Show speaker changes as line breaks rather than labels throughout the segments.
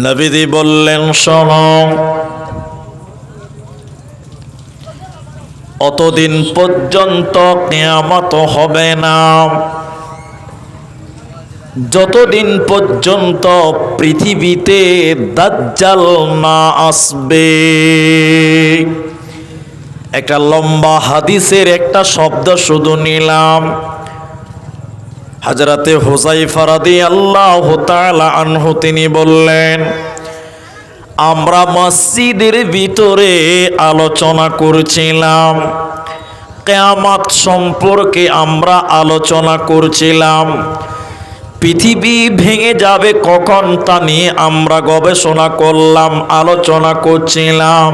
নবীজি বললেন, শোনো, অতদিন পর্যন্ত কিয়ামত হবে না যতদিন পর্যন্ত পৃথিবীতে দাজ্জাল না আসবে। একটা লম্বা হাদিসের একটা শব্দ শুধু নিলাম। হযরতে হুযায়ফা রাদিয়াল্লাহু তাআলা আনহু তিনি বললেন, আমরা মসজিদের ভিতরে আলোচনা করছিলাম, কিয়ামত সম্পর্কে আমরা আলোচনা করছিলাম। পৃথিবী ভেঙে যাবে কখন তা নিয়ে আমরা গবেষণা করলাম, আলোচনা করছিলাম।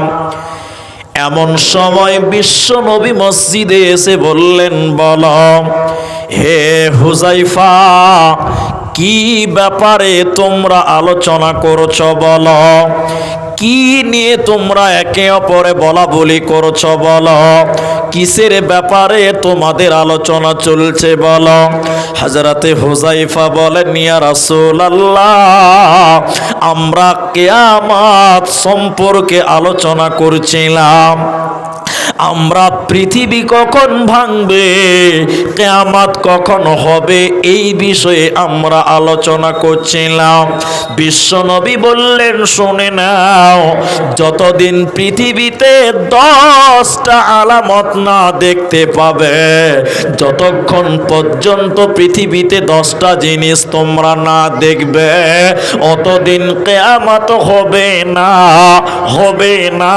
এমন সময় বিশ্ব নবী মসজিদে এসে বললেন, বলো হে হুযায়ফা, কি ব্যাপারে তোমরা আলোচনা করছো? বলো, কি নিয়ে তোমরা একে অপরে বলা বলি করছো? বলো, কিসের ব্যাপারে তোমাদের আলোচনা চলছে? বলো। হযরতে হুযায়ফা বলেন, ইয়া রাসূলুল্লাহ, আমরা কিয়ামত সম্পর্কে আলোচনা করছিলাম। আমরা পৃথিবী কখন ভাঙবে, কিয়ামত কখন হবে, এই বিষয়ে আমরা আলোচনা করছিলাম। বিশ্বনবী বললেন, শুনে নাও, যতদিন পৃথিবীতে 10টা আলামত না দেখতে পাবে, যতক্ষণ পর্যন্ত পৃথিবীতে 10টা জিনিস তোমরা না দেখবে, অতদিন কিয়ামত হবে না, হবে না,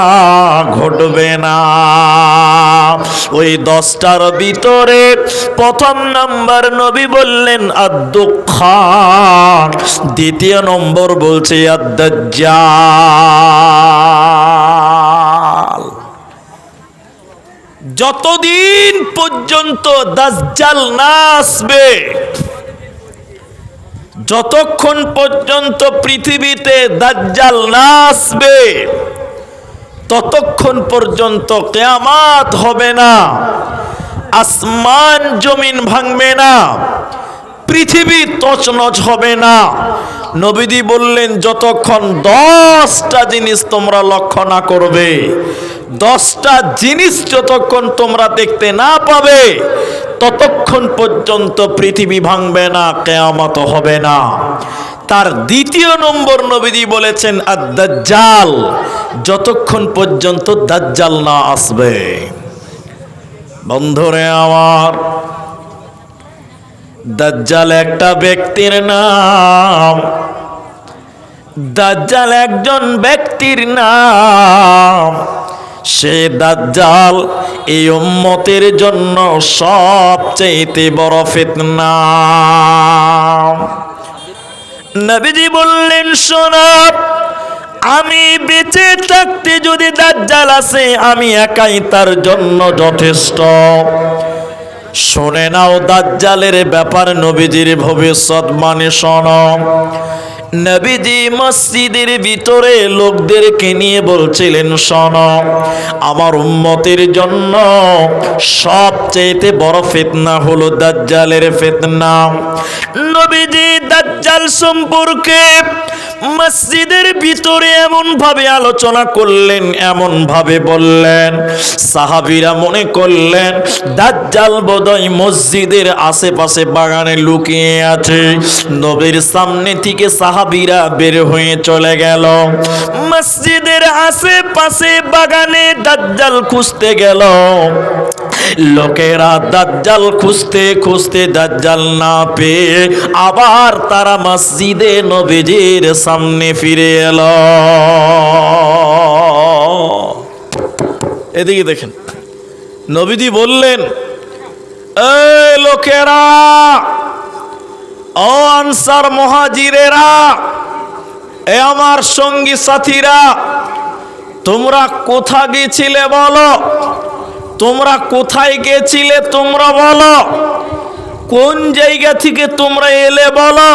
ঘটবে না। ওই 10টার ভিতরে প্রথম নাম্বার নবী বললেন আদ-দুখান, দ্বিতীয় নম্বর বলছে আদ-দাজ্জাল। যতদিন পর্যন্ত দাজ্জাল না আসবে, যতক্ষণ পর্যন্ত পৃথিবীতে দাজ্জাল না আসবে, ততক্ষণ পর্যন্ত কিয়ামত হবে না, আসমান জমিন ভাঙবে না, পৃথিবী তছনছ হবে না। নবীজি বললেন, যতক্ষণ 10টা জিনিস তোমরা লক্ষ্য না করবে, 10টা জিনিস যতক্ষণ তোমরা দেখতে না পাবে, ততক্ষণ পর্যন্ত পৃথিবী ভাঙবে না, কিয়ামত হবে না। তার দ্বিতীয় নম্বর নবীজি বলেছেন আদ-দাজ্জাল, যতক্ষণ পর্যন্ত দাজ্জাল না আসবে। বন্ধুরে আমার, দাজ্জাল একটা ব্যক্তির নাম, দাজ্জাল একজন ব্যক্তির নাম। সে দাজ্জাল এই উম্মতের জন্য সবচেয়ে বড় ফিতনা। নবীজি বললেন, শোনো, আমি বেঁচে থাকতে যদি দাজ্জাল আসে, আমি একাই তার জন্য যথেষ্ট। শুনে নাও দাজ্জালের ব্যাপার, নবীজির ভবিষ্যৎবাণী শোনো। নবীজি মসজিদের ভিতরে লোকদেরকে নিয়ে বলছিলেন, শোনো, আমার উম্মতের জন্য সবচেয়ে বড় ফিতনা হলো দাজ্জালের ফিতনা। নবীজি দাজ্জাল সম্পর্কে মসজিদের ভিতরে এমন ভাবে আলোচনা করলেন, এমন ভাবে বললেন, সাহাবীরা মনে করলেন দাজ্জাল বোধহয় মসজিদের আশেপাশে বাগানে লুকিয়ে আছে। নবীর সামনে থেকে সাহাবীরা বের হয়ে চলে গেল, মসজিদের আশেপাশে বাগানে দাজ্জাল খুঁজতে গেল। লোকেরা দাজ্জাল খুঁজতে খুঁজতে দাজ্জাল না পেয়ে আবার তারা মসজিদে নবীজির সামনে ফিরে এলো। এদিকে দেখেন, নবীজি বললেন, এই লোকেরা, ও আনসার মুহাজিরেরা, এ আমার সঙ্গী সাথীরা, তোমরা কোথা গেছিলে বলো? তোমরা কোথায় গেছিলে তোমরা বলো? কোন জায়গা থেকে তোমরা এলে বলো?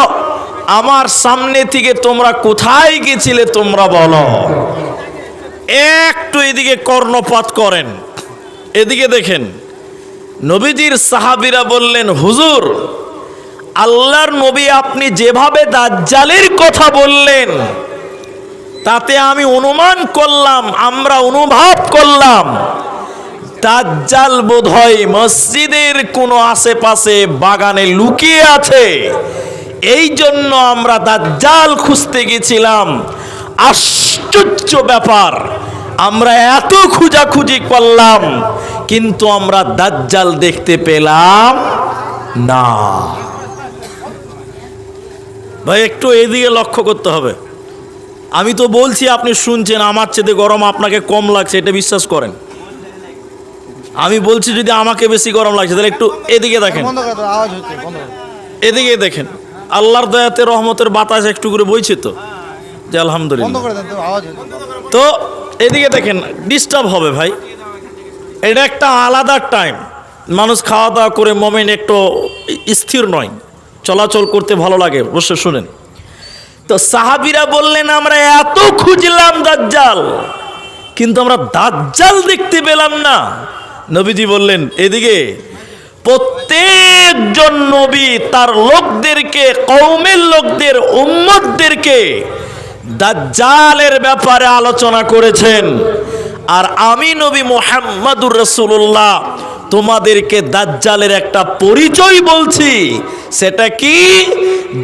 আমার সামনে থেকে তোমরা কোথায় গেছিলে তোমরা বলো? একটু এদিকে কর্ণপাত করেন, এদিকে দেখেন। নবীজির সাহাবীরা বললেন, হুজুর, আল্লাহর নবী আপনি যেভাবে দাজ্জালের কথা বললেন, তাতে আমি অনুমান করলাম, আমরা অনুভব করলাম দাজ্জাল বোধহয় মসজিদের কোনো আশেপাশে বাগানে লুকিয়ে আছে। এই জন্য আমরা দাজ্জাল খুঁজতে গেছিলাম। আশ্চর্য ব্যাপার, আমরা এত খোঁজাখুঁজি করলাম কিন্তু আমরা দাজ্জাল দেখতে পেলাম না। ভাই একটু এদিকে লক্ষ্য করতে হবে। আমি তো বলছি, আপনি শুনছেন, আমার চেয়ে গরম আপনাকে কম লাগছে, এটা বিশ্বাস করেন। আমি বলছি যদি আমাকে বেশি গরম লাগছে তাহলে একটু এদিকে দেখেন, এদিকে দেখেন। আল্লাহর দয়াতে রহমতের বাতাস একটু করে বইছে তো, যে আলহামদুলিল্লাহ। তো এদিকে দেখেন, ডিস্টার্ব হবে ভাই। এটা একটা আলাদা টাইম, মানুষ খাওয়া দাওয়া করে মোমেন একটু স্থির নয়, চলাচল করতে ভালো লাগে। অবশ্য শুনেন তো, সাহাবীরা বললেন আমরা এত খুঁজলাম দাজ্জাল, কিন্তু আমরা দাজ্জাল দেখতে পেলাম না। নবীজি বললেন এদিকে। প্রত্যেকজন নবী তার লোকদেরকে, কওমের লোকদের, উম্মতদেরকে দাজ্জালের ব্যাপারে আলোচনা করেছেন। আর আমি নবী মুহাম্মদুর রাসূলুল্লাহ তোমাদেরকে দাজ্জালের একটা পরিচয় বলছি। সেটা কি?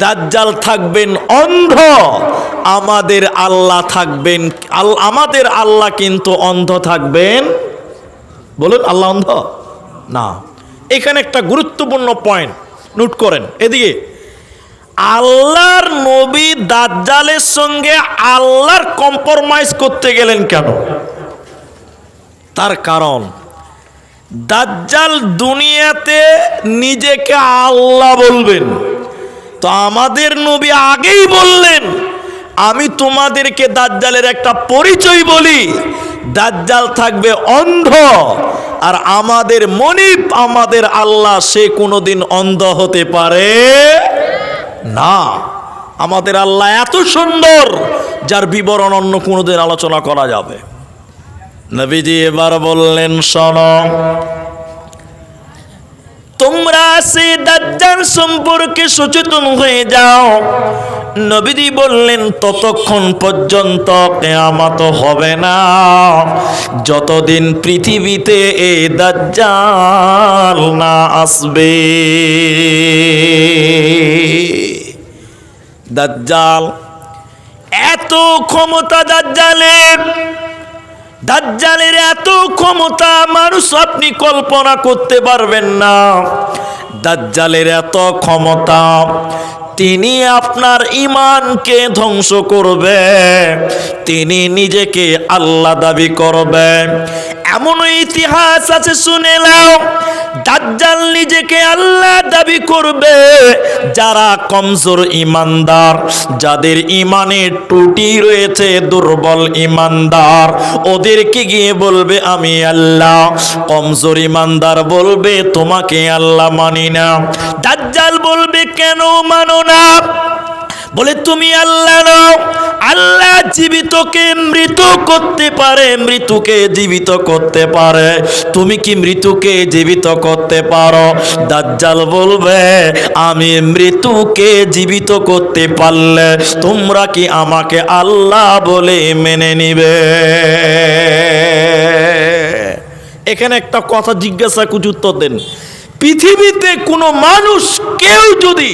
দাজ্জাল থাকবেন অন্ধ, আমাদের আল্লাহ থাকবেন, আমাদের আল্লাহ কিন্তু অন্ধ থাকবেন। বলুন, আল্লাহ অন্ধ না। এখানে একটা গুরুত্বপূর্ণ পয়েন্ট নোট করেন। এদিকে আল্লাহর নবী দাজ্জালের সঙ্গে আল্লাহর কম্প্রোমাইজ করতে গেলেন কেন? তার কারণ দাজ্জাল দুনিয়াতে নিজেকে আল্লাহ বলবেন। তো আমাদের নবী আগেই বললেন আমি তোমাদেরকে দাজ্জালের একটা পরিচয় বলি, দাজ্জাল থাকবে অন্ধ, আর আমাদের মনিব, আমাদের আল্লাহ, সে কোনোদিন অন্ধ হতে পারে না। আমাদের আল্লাহ এত সুন্দর, যার বিবরণ অন্য কোনোদিন আলোচনা করা যাবে। নবীজি এবার বললেন শোনো, তোমরা সে দাজ্জাল সম্পর্কে সচেতন হয়ে যাও। নবীজি বললেন ততক্ষণ পর্যন্ত কিয়ামত হবে না যতদিন পৃথিবীতে এই দাজ্জাল না আসবে। দাজ্জাল এত ক্ষমতা, দাজ্জালের এত ক্ষমতা মানুষ আপনি কল্পনা করতে পারবেন না। দাজ্জালের এত ক্ষমতা, তিনি আপনার ঈমানকে ধ্বংস করবে, তিনি নিজেকে আল্লাহ দাবি করবে। এমন ইতিহাস আছে, শুনে নাও। দাজ্জাল নিজেকে আল্লাহ দাবি করবে, যারা কমজোর ঈমানদার, যাদের ঈমানে ত্রুটি রয়েছে, দুর্বল ঈমানদার, ওদেরকে গিয়ে বলবে আমি আল্লাহ। কমজোর ঈমানদার বলবে তোমাকে আল্লাহ মানি না। দাজ্জাল বলবে কেন মানো না? বলে তুমি আল্লাহ নও। আল্লাহ জীবিতকে মৃত করতে পারে, মৃত্যুকে জীবিত করতে পারে, তুমি কি মৃত্যুকে জীবিত করতে পারো? দাজ্জাল বলবে আমি মৃত্যুকে জীবিত করতে পারলে তোমরা কি আমাকে আল্লাহ বলে মেনে নিবে? এখানে একটা কথা জিজ্ঞাসা করে উত্তর দেন। পৃথিবীতে কোনো মানুষ কেউ যদি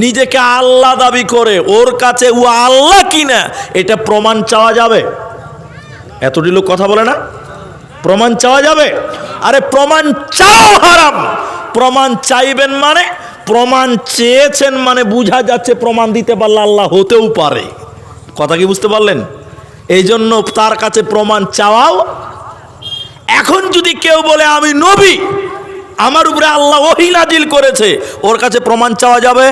নিজেকে আল্লাহ দাবি করে, ওর কাছে ও আল্লাহ কিনা এটা প্রমাণ চাওয়া যাবে? এতটি লোক কথা বলে না, প্রমাণ চাওয়া যাবে? আরে প্রমাণ চাও হারাম। প্রমাণ চাইবেন মানে, প্রমাণ চেয়েছেন মানে বোঝা যাচ্ছে প্রমাণ দিতে পারলে আল্লাহ হতেও পারে। কথা কি বুঝতে পারলেন? এই জন্য তার কাছে প্রমাণ চাওয়াও। এখন যদি কেউ বলে আমি নবী, আমার উপরে আল্লাহ ওহী নাজিল করেছে, ওর কাছে প্রমাণ চাওয়া যাবে?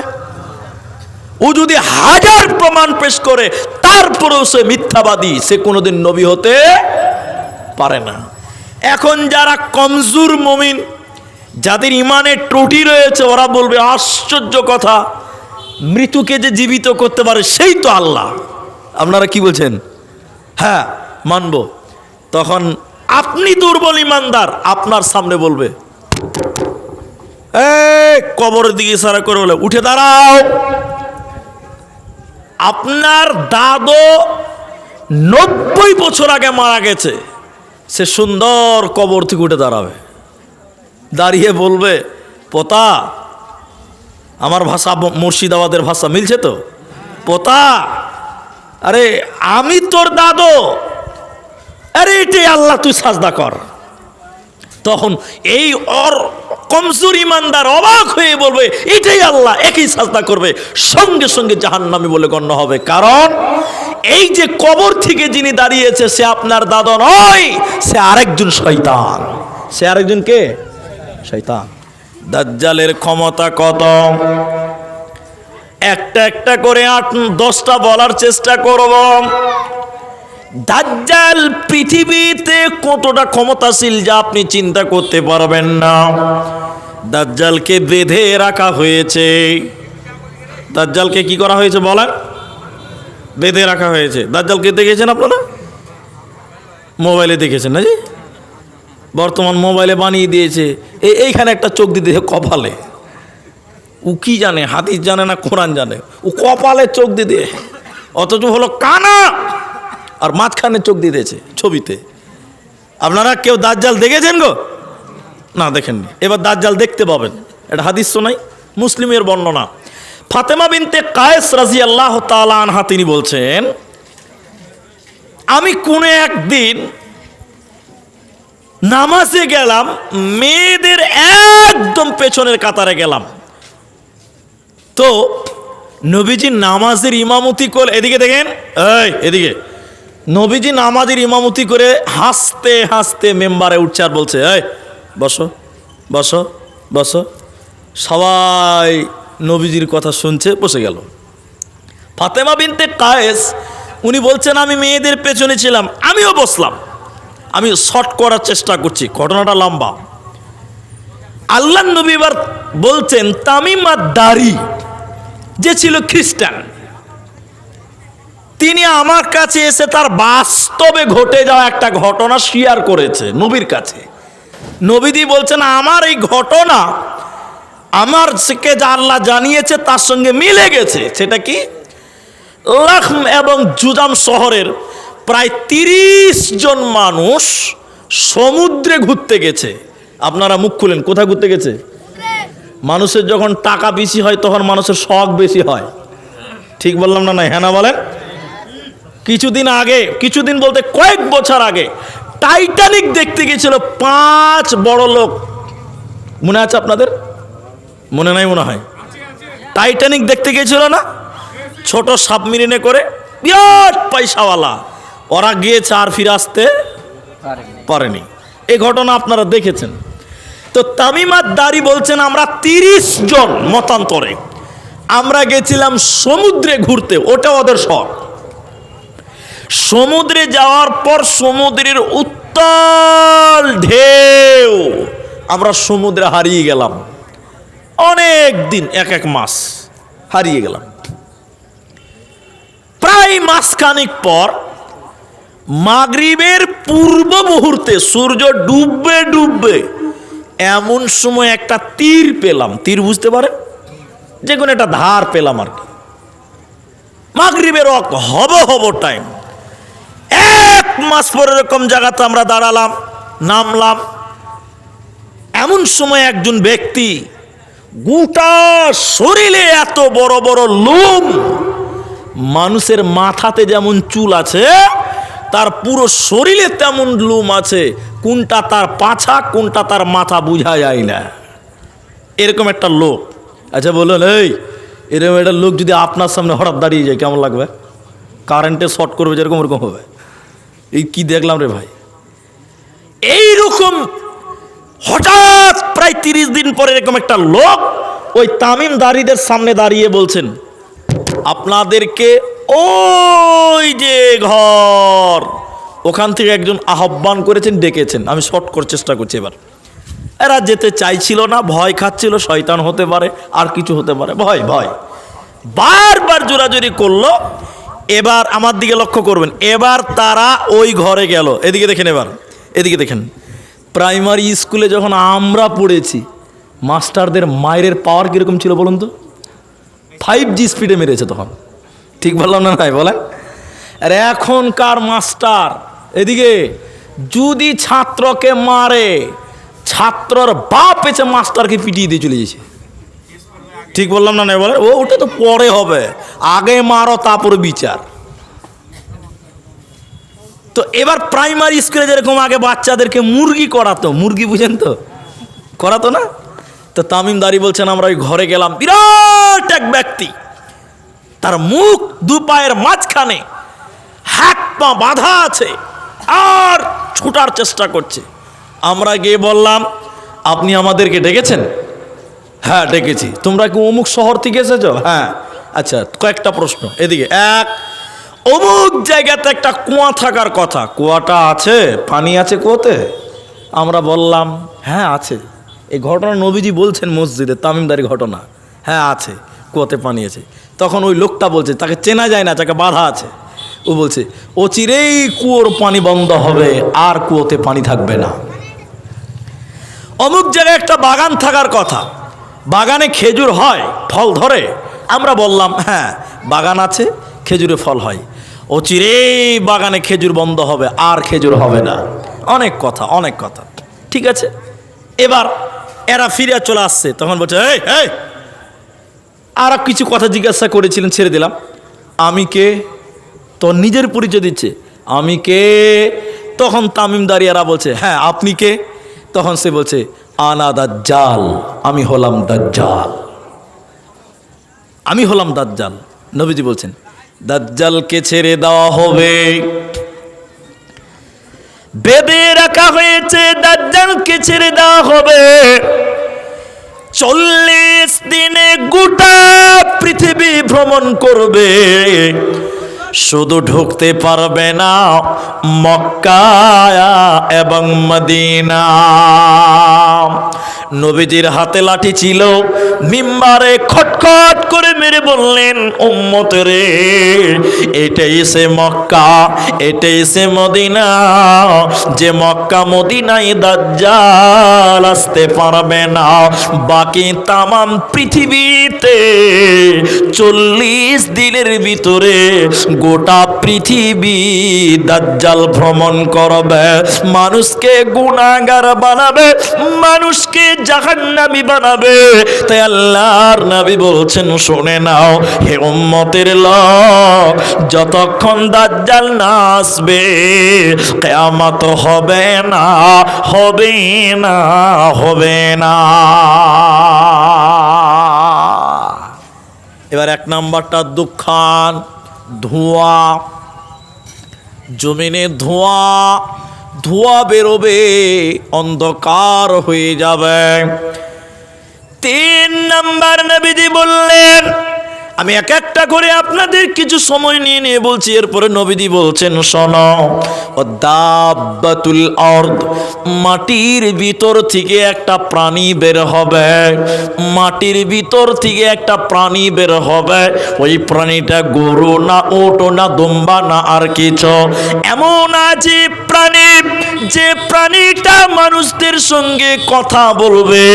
ও যদি হাজার প্রমাণ পেশ করে তারপরেও সে মিথ্যাবাদী, সে কোনোদিন নবী হতে পারে না। এখন যারা কমজোর মুমিন, যাদের ইমানে ত্রুটি রয়েছে, ওরা বলবে আশ্চর্য কথা, মৃত্যুকে যে জীবিত করতে পারে সেই তো আল্লাহ। আপনারা কি বলছেন? হ্যাঁ মানব। তখন আপনি দুর্বল ইমানদার, আপনার সামনে বলবে কবরের দিকে ইশারা করে বলে উঠে দাঁড়াও। আপনার দাদু 90 বছর আগে মারা গেছে, সে সুন্দর কবর থেকে উঠে দাঁড়াবে, দাঁড়িয়ে বলবে, পোতা, আমার ভাষা মুর্শিদাবাদের ভাষা মিলছে তো, পোতা, আরে আমি তোর দাদু, আরে এটাই আল্লাহ, তুই সাজদা কর। তখন এই কমজোর ইমানদার অবাক হয়ে বলবে, এটাই আল্লাহ, একই সাজদা করবে, সঙ্গে সঙ্গে জাহান্নামী বলে গণ্য হবে। কারণ এই যে কবর থেকে যিনি দাঁড়িয়েছে সে আপনার দাদা নয়, সে আরেকজন শয়তান। সে আরেকজন কে? শয়তান। দাজ্জালের ক্ষমতা কত? একটা একটা করে 8-10টা বলার চেষ্টা করব। দাজ্জাল পৃথিবীতে কতটা ক্ষমতাশীল যা আপনি চিন্তা করতে পারবেন না। দাজ্জালকে বেঁধে রাখা হয়েছে। দাজ্জালকে কি করা হয়েছে বলেন? বেঁধে রাখা হয়েছে। দাজ্জালকে দেখেছেন আপনারা? মোবাইলে দেখেছেন না? জি, বর্তমান মোবাইলে বানিয়ে দিয়েছে এইখানে একটা চোখ দিতে কপালে। ও কি জানে, হাদিস জানে না কোরআন জানে, ও কপালে চোখ দিতে, অথচ হলো কানা আর মাঝখানে চোখ দিতেছে ছবিতে। আপনারা কেউ দাজ্জাল দেখেছেন গো? না, দেখেননি। এবার দাজ্জাল দেখতে পাবেন। এটা হাদিস শোনাই, মুসলিমের বর্ণনা। ফাতেমা বিনতে কায়েস রাদিয়াল্লাহু তাআলা আনহা তিনি বলছেন, আমি কোনো একদিন নামাজে গেলাম, মেয়েদের একদম পেছনের কাতারে গেলাম। তো নবীজি নামাজের ইমামতি করে, এদিকে দেখেন, এই এদিকে, নবীজি নামাজের ইমামতি করে হাসতে হাসতে মেম্বারে উঠছে আর বলছে, এই বসো বসো বসো। সবাই নবীজির কথা শুনছে, বসে গেল। ফাতেমা বিনতে কায়েস উনি বলছেন, আমি মেয়েদের পেছনে ছিলাম, আমিও বসলাম। আমি শর্ট করার চেষ্টা করছি, ঘটনাটা লম্বা। আল্লাহর নবী এবার বলছেন, তামিম আদ-দারি যে ছিল খ্রিস্টান, তিনি আমার কাছে এসে তার বাস্তবে ঘটে যাওয়া একটা ঘটনা শেয়ার করেছে নবীর কাছে। নবীজি বলছেন, আমার এই ঘটনা আমার থেকে যা আল্লাহ জানিয়েছে তার সঙ্গে মিলে গেছে। সেটা কি? লাখম এবং জুজাম শহরের প্রায় 30 জন মানুষ সমুদ্রে ঘুরতে গেছে। আপনারা মুখ খুলেন, কোথায় ঘুরতে গেছে? মানুষের যখন টাকা বেশি হয় তখন মানুষের শখ বেশি হয়। ঠিক বললাম না? হ্যাঁ না বলেন? কিছুদিন আগে, কিছুদিন বলতে কয়েক বছর আগে, টাইটানিক দেখতে গেছিল 5 বড় লোক। মনে আছে আপনাদের? মনে নাই মনে হয়। টাইটানিক দেখতে গেছিল না, ছোট সাবমেরিনে করে, বিরাট পয়সাওয়ালা। ওরা গিয়েছে আর ফিরে আসতে পারেনি। এই ঘটনা আপনারা দেখেছেন। তো তামিম আদ-দারি বলছেন, আমরা 30 জন মতান্তরে আমরা গেছিলাম সমুদ্রে ঘুরতে, ওটা ওদের শখ। সমুদ্রে যাওয়ার পর সমুদ্রের উত্তাল ঢেউ, আমরা সমুদ্রে হারিয়ে গেলাম। অনেক দিন, এক মাস হারিয়ে গেলাম। প্রায় মাসখানেক পর মাগরিবের পূর্ব মুহূর্তে সূর্য ডুববে ডুববে এমন সময় একটা তীর পেলাম। তীর বুঝতে পারেন? যে কোনো একটা ধার পেলাম আর কি। মাগরিবের হব টাইম। 1 মাস পর এরকম জায়গাতে আমরা দাঁড়ালাম, নামলাম। এমন সময় একজন ব্যক্তি, গোটা শরীরে এত বড় বড় লোম, মানুষের মাথাতে যেমন চুল আছে তার পুরো শরীরে তেমন লোম আছে, কোনটা তার পাছা কোনটা তার মাথা বোঝা যায় না, এরকম একটা লোক। আচ্ছা বলুন, এই এরকম একটা লোক যদি আপনার সামনে হঠাৎ দাঁড়িয়ে যায় কেমন লাগবে? কারেন্টে শর্ট করবে যেরকম ওরকম হবে। এই কি দেখলাম রে ভাই। এইরকম হঠাৎ প্রায় 30 দিন পরে এরকম একটা লোক ওই তামিম দারিদের সামনে দাঁড়িয়ে বলছেন, আপনাদেরকে ওই যে ঘর, ওখান থেকে একজন আহ্বান করেছেন, ডেকেছেন। আমি শর্ট করার চেষ্টা করছি। এবার এরা যেতে চাইছিল না, ভয় খাচ্ছিল, শয়তান হতে পারে, আর কিছু হতে পারে, ভয় ভয় বারবার জোরাজুরি করলো। এবার আমার দিকে লক্ষ্য করবেন, এবার তারা ওই ঘরে গেল। এদিকে দেখেন, এবার এদিকে দেখেন। প্রাইমারি স্কুলে যখন আমরা পড়েছি, মাস্টারদের মায়ের পাওয়ার কীরকম ছিল বলুন তো? 5G স্পিডে মেরেছে তখন। ঠিক বললাম না? নাই বলেন?
আর এখনকার মাস্টার এদিকে যদি ছাত্রকে মারে, ছাত্রর বাপ এসে মাস্টারকে পিটিয়ে দিয়ে চলে গেছে। ঠিক বললাম না? নাই বলে ওটা তো পরে হবে, আগে মারো তারপরে বিচার। তো এবার প্রাইমারি স্কুলে যেরকম আগে বাচ্চাদেরকে মুরগি করাতো, মুরগি বুঝেন তো, করাতো না? তো তামিমদারি বলছেন আমরা ওই ঘরে গেলাম, বিরাট এক ব্যক্তি, তার মুখ দু পায়ের মাঝখানে, হাত পা বাঁধা আছে আর ছুটার চেষ্টা করছে। আমরা গিয়ে বললাম আপনি আমাদেরকে ডেকেছেন? হ্যাঁ ডেকেছি। তোমরা কি অমুক শহর থেকে এসেছো? হ্যাঁ। আচ্ছা, কয়েকটা প্রশ্ন এদিকে। এক, অমুক জায়গাতে একটা কুয়া থাকার কথা, কুয়াটা আছে? পানি আছে কুয়োতে? আমরা বললাম হ্যাঁ আছে। এই ঘটনা নবীজি বলছেন মসজিদে, তামিমদারি ঘটনা। হ্যাঁ আছে, কুয়োতে পানি আছে। তখন ওই লোকটা বলছে, তাকে চেনা যায় না, তাকে বাধা আছে। ও বলছে ও চিরেই কুয়োর পানি বন্ধ হবে, আর কুয়োতে পানি থাকবে না। অমুক জায়গায় একটা বাগান থাকার কথা, বাগানে খেজুর হয়, ফল ধরে? আমরা বললাম হ্যাঁ বাগান আছে, খেজুরে ফল হয়। ও চিরেই বাগানে খেজুর বন্ধ হবে, আর খেজুর হবে না। অনেক কথা, অনেক কথা। ঠিক আছে, এবার এরা ফিরে চলে আসছে। তখন বলছে এই এই, আর কিছু কথা জিজ্ঞাসা করেছিলেন, ছেড়ে দিলাম। আমি কে? তো নিজের পরিচয় দিচ্ছে, আমি কে? তখন তামিমদারিয়ারা বলছে হ্যাঁ আপনি কে? তখন সে বলছে আনা দাজ্জাল, আমি হলাম দাজ্জাল, আমি হলাম দাজ্জাল। নবীজি বলছেন দাজ্জালকে ছেড়ে দেওয়া হবে, বেঁধে রাখা হয়েছে, দাজ্জালকে ছেড়ে দেওয়া হবে। 40 দিনে গোটা পৃথিবী ভ্রমণ করবে, শুধু ঢুকতে পারবে না মক্কা এবং মদিনা। নবীজির হাতে লাঠি ছিল, মিম্বারে খটখট করে মেরে বললেন উম্মতরে, এটাই সে মক্কা, এটাই সে মদিনা, যে মক্কা মদিনায় দাজ্জাল আসতে পারবে না। বাকি তামাম পৃথিবীতে 40 দিনের ভিতরে গোটা পৃথিবী দাজ্জাল ভ্রমণ করবে, মানুষকে গুনাহগার বানাবে, মানুষকে জাহান্নামী বানাবে। তাই আল্লাহর নবী বলছেন শুনে নাও হে উম্মতের লোক, যতক্ষণ দাজ্জাল না আসবে কিয়ামত হবে না, হবে না, হবে না। এবার এক নাম্বারটা দুঃখান, ধোঁয়া, জমিনে ধোঁয়া, ধোঁয়া বেরোবে, অন্ধকার হয়ে যাবে। 3 নাম্বার নবীজি বললেন, আমি এক একটা করে আপনাদের কিছু সময় নিয়ে নিয়ে বলছি, এরপরে নবীজি বলছেন শোনো, দাব্বাতুল আরদ, মাটির ভিতর থেকে একটা প্রাণী বের হবে, মাটির ভিতর থেকে একটা প্রাণী বের হবে। ওই প্রাণীটা গরু না, উট না, দুম্বা না, আর কিছু এমন আছে প্রাণী, যে প্রাণীটা মানুষদের সঙ্গে কথা বলবে।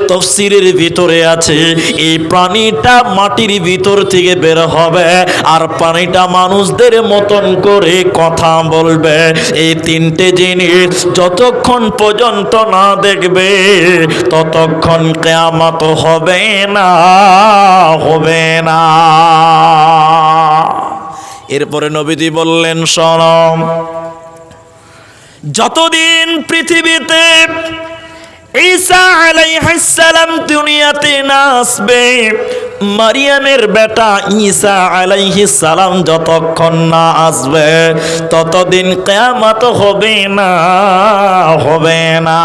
তাফসীরের ভিতরে আছে এই প্রাণীটা মাটির ভিতর থেকে বের হবে, আর প্রাণীটা মানুষদের মতন করে কথা বলবে। এই 3টে জিনিস যতক্ষণ পর্যন্ত না দেখবে ততক্ষণ কিয়ামত হবে না, হবে না। এরপরে নবীজি বললেন শোনো, যতদিন পৃথিবীতে ঈসা আলাইহিস সালাম দুনিয়াতে না আসবে, মারিয়ামের বেটা ঈসা আলাইহিস সালাম যতক্ষণ না আসবে ততদিন কিয়ামত হবে না, হবে না।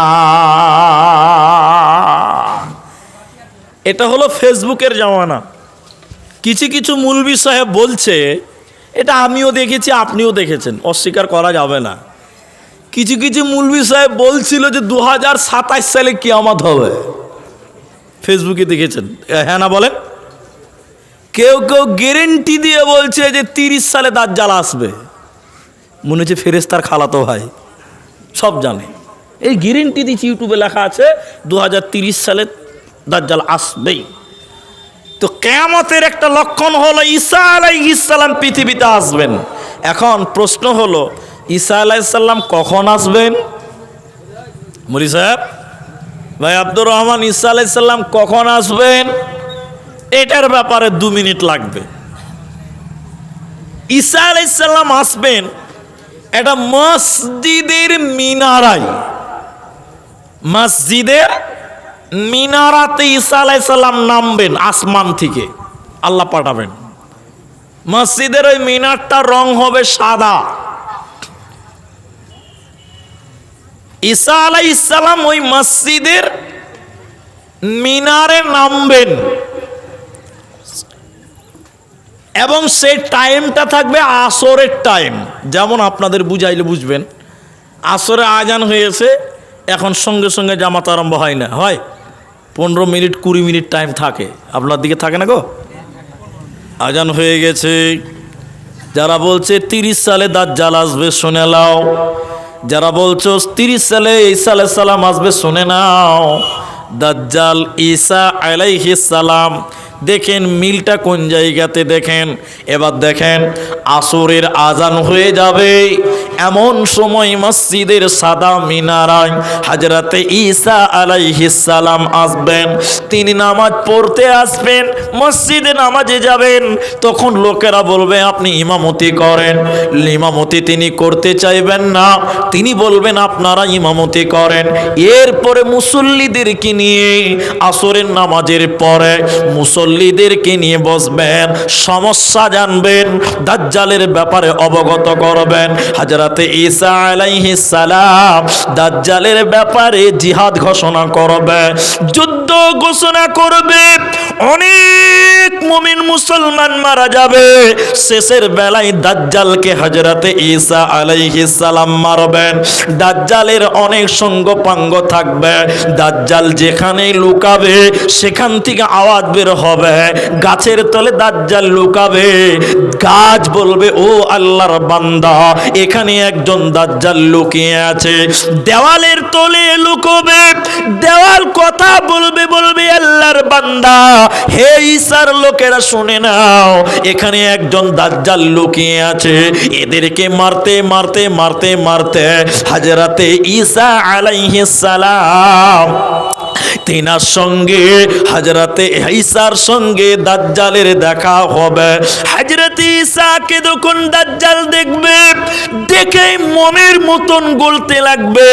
এটা হলো ফেসবুকের জামানা। কিছু কিছু মৌলভী সাহেব বলছে, এটা আমিও দেখেছি, আপনিও দেখেছেন, অস্বীকার করা যাবে না। কিছু কিছু মৌলভী সাহেব বলছিল যে 2027 সালে কিয়ামত হবে, ফেসবুকে দেখেছেন? হ্যাঁ না বলেন? কেউ কেউ গ্যারেন্টি দিয়ে বলছে যে 30 সালে দাজ্জাল আসবে। মনে হচ্ছে ফেরেশতার খালাতো ভাই, সব জানে। এই গ্যারেন্টি দিচ্ছি, ইউটিউবে লেখা আছে 2030 সালে দাজ্জাল আসবেই। তো কিয়ামতের একটা লক্ষণ হলো ঈসা আলাইহিস সালাম পৃথিবীতে আসবেন। এখন প্রশ্ন হলো ঈসা আলাইহিসসালাম কখন আসবেন? মুরি সাহেব, ভাই আব্দুর রহমান, ঈসা আলাইহিসসালাম কখন আসবেন? এটার ব্যাপারে 2 মিনিট লাগবে। ঈসা আলাইহিসসালাম আসবেন এটা মসজিদের মিনারায়, মসজিদের মিনারাতে ঈসা আলাইহিসসালাম নামবেন, আসমান থেকে আল্লাহ পাঠাবেন। মসজিদের ওই মিনারটার রং হবে সাদা। ঈসা আলাইহিসসালাম ওই মসজিদের মিনারে নামবেন এবং সেই টাইমটা থাকবে আসরের টাইম। যেমন আপনাদের বুঝাইলে বুঝবেন, আসরে আজান হয়েছে, এখন সঙ্গে সঙ্গে জামাত আরম্ভ হয় না, হয় 15 মিনিট 20 মিনিট টাইম থাকে। আপনার দিকে থাকে না গো? আজান হয়ে গেছে, যারা বলছে 30 সালে দাজ্জাল আসবে শুনে নাও, যারা বলছো 30 সালে ঈসা আলাইহিস সালাম আসবে শুনে নাও। দাজ্জাল ঈসা আলাইহিস সালাম, দেখেন মিলটা কোন জায়গাতে, দেখেন এবার দেখেন, আসরের আজান হয়ে যাবে এমন সময় মসজিদের সাদা মিনারায় হযরতে ঈসা আলাইহিস সালাম আসবেন। তিনি নামাজ পড়তে আসবেন, মসজিদে নামাজে যাবেন। তখন লোকেরা বলবে আপনি ইমামতি করেন, ইমামতি তিনি করতে চাইবেন না, তিনি বলবেন আপনারা ইমামতি করেন। এরপরে মুসল্লিদেরকে নিয়ে আসরের নামাজের পরে মুসল্লিদেরকে নিয়ে বসবেন, সমস্যা জানবেন, দাজ্জালের ব্যাপারে অবগত করবেন। হযরতে ঈসা আলাইহিস সালাম দাজ্জালের ব্যাপারে জিহাদ ঘোষণা করবে, যুদ্ধ ঘোষণা করবে। অনেক মুমিন মুসলমান মারা যাবে, শেষের বেলায় দাজ্জালকে হযরতে ঈসা আলাইহিস সালাম মারবেন। দাজ্জালের অনেক সঙ্গপাঙ্গ থাকবে, দাজ্জাল যেখানেই লুকাবে সেখান থেকে আওয়াজ বের হবে, গাছের তলে দাজ্জাল লুকাবে, গাছ বলবে ও আল্লাহর বান্দা এখানে একজন দাজ্জাল লুকিয়ে আছে। দেওয়ালের তলে লুকোবে, দেওয়াল কথা বলবে, বলবে আল্লাহর বান্দা হে ঈসার লোকেরা শুনে নাও এখানে একজন দাজ্জাল লুকিয়ে আছে। এদেরকে মারতে মারতে মারতে মারতে হযরতে ঈসা আলাইহিস সালাম তিনার সঙ্গে হযরতে ঈসার সঙ্গে দাজ্জালের দেখা হবে। হযরতে ঈসাকে যখন দাজ্জাল দেখবে, দেখেই মোমের মতন গলতে লাগবে,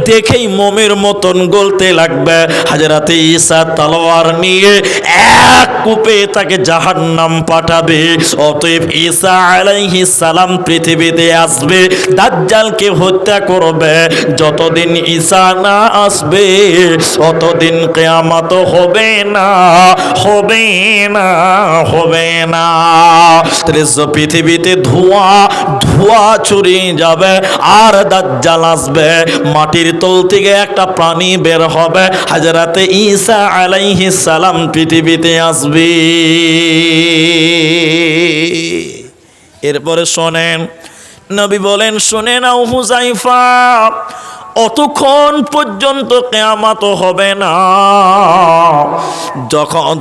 দেখেই মোমের মতন গলতে লাগবে। হযরতে ঈসা তলোয়ার নিয়ে এক কূপে তাকে জাহান্নাম পাঠাবে। অতএব ঈসা আলাইহিস সালাম পৃথিবীতে আসবে, দাজ্জালকে হত্যা করবে। যতদিন ঈসা না আসবে ততদিন কিয়ামত হবে না, হবে না, হবে না। পৃথিবীতে ধোঁয়া ধোঁয়া ছড়িয়ে যাবে আর দাজ্জাল আসবে। মাটির তল থেকে একটা প্রাণী বের হবে, হযরতে ঈসা আলাইহিস সালাম পৃথিবীতে আসবে। এরপরে শোনেন, নবী বলেন শুনে নাও হুযায়ফা, অতক্ষণ পর্যন্ত কিয়ামত হবে না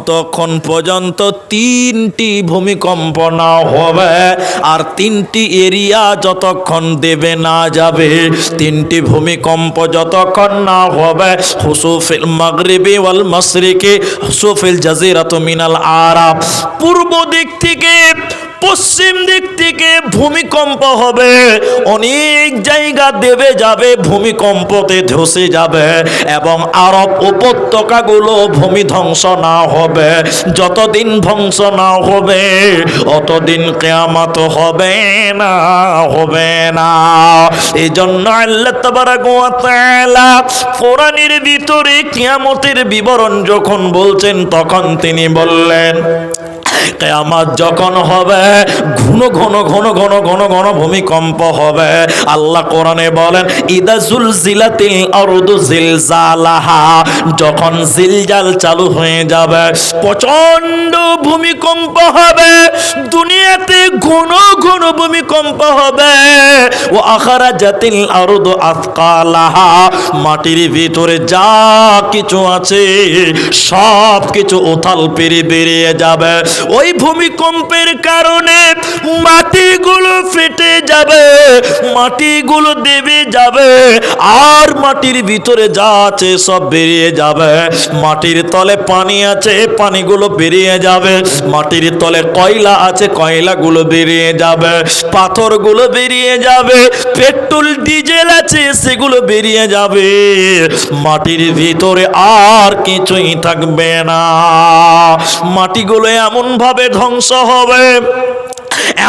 তখন পর্যন্ত 3টি ভূমিকম্প না হবে। আর 3টি এরিয়া যতক্ষণ দেবে না যাবে, 3টি ভূমিকম্প যতক্ষণ না হবে, হুসুফিল মাগরিবি ওয়াল মাশরিকি হুসুফিল জাজিরাতু মিনাল আরাব, পূর্ব দিক থেকে পশ্চিম দিক থেকে ভূমিকম্প হবে। অনেক জায়গা দেবে যাবে, ভূমিকম্পতে ধসে যাবে এবং আরব উপত্যকাগুলো ভূমি ধ্বংস না হবে। যতদিন ধ্বংস না হবে অতদিন কিয়ামত হবে না, হবে না। এই জন্য আল্লাহ তাবারাকা ওয়া তাআলা কোরআনের ভিতরে কিয়ামতের বিবরণ যখন বলছেন তখন তিনি বললেন কিয়ামত যখন হবে ঘন ঘন ঘন ঘন ঘন ঘন ভূমিকম্প হবে। আল্লাহ কোরআনে বলেন ইদা জুলজিলাতিল আরদু জিলজালাহা, যখন জিলজাল চালু হয়ে যাবে প্রচন্ড ভূমিকম্প হবে। দুনিয়াতে ঘন ঘন ভূমিকম্প হবে। ও আখরাজাতিল আরদু আথকালাহা, মাটির ভিতরে যা কিছু আছে সব কিছু উথাল পেরে বেরিয়ে যাবে। ওই ভূমিকম্পের কারণে মাটিগুলো ফেটে যাবে, মাটিগুলো দেবে যাবে, আর মাটির ভিতরে যা আছে সব বেরিয়ে যাবে। মাটির তলে পানি আছে, পানিগুলো বেরিয়ে যাবে। মাটির তলে কয়লা আছে, কয়লাগুলো বেরিয়ে যাবে। পাথরগুলো বেরিয়ে যাবে। পেট্রোল ডিজেল আছে, সেগুলো বেরিয়ে যাবে। মাটির ভিতরে আর কিছুই থাকবে না। মাটিগুলো এমন ভাবে ধ্বংস হবে,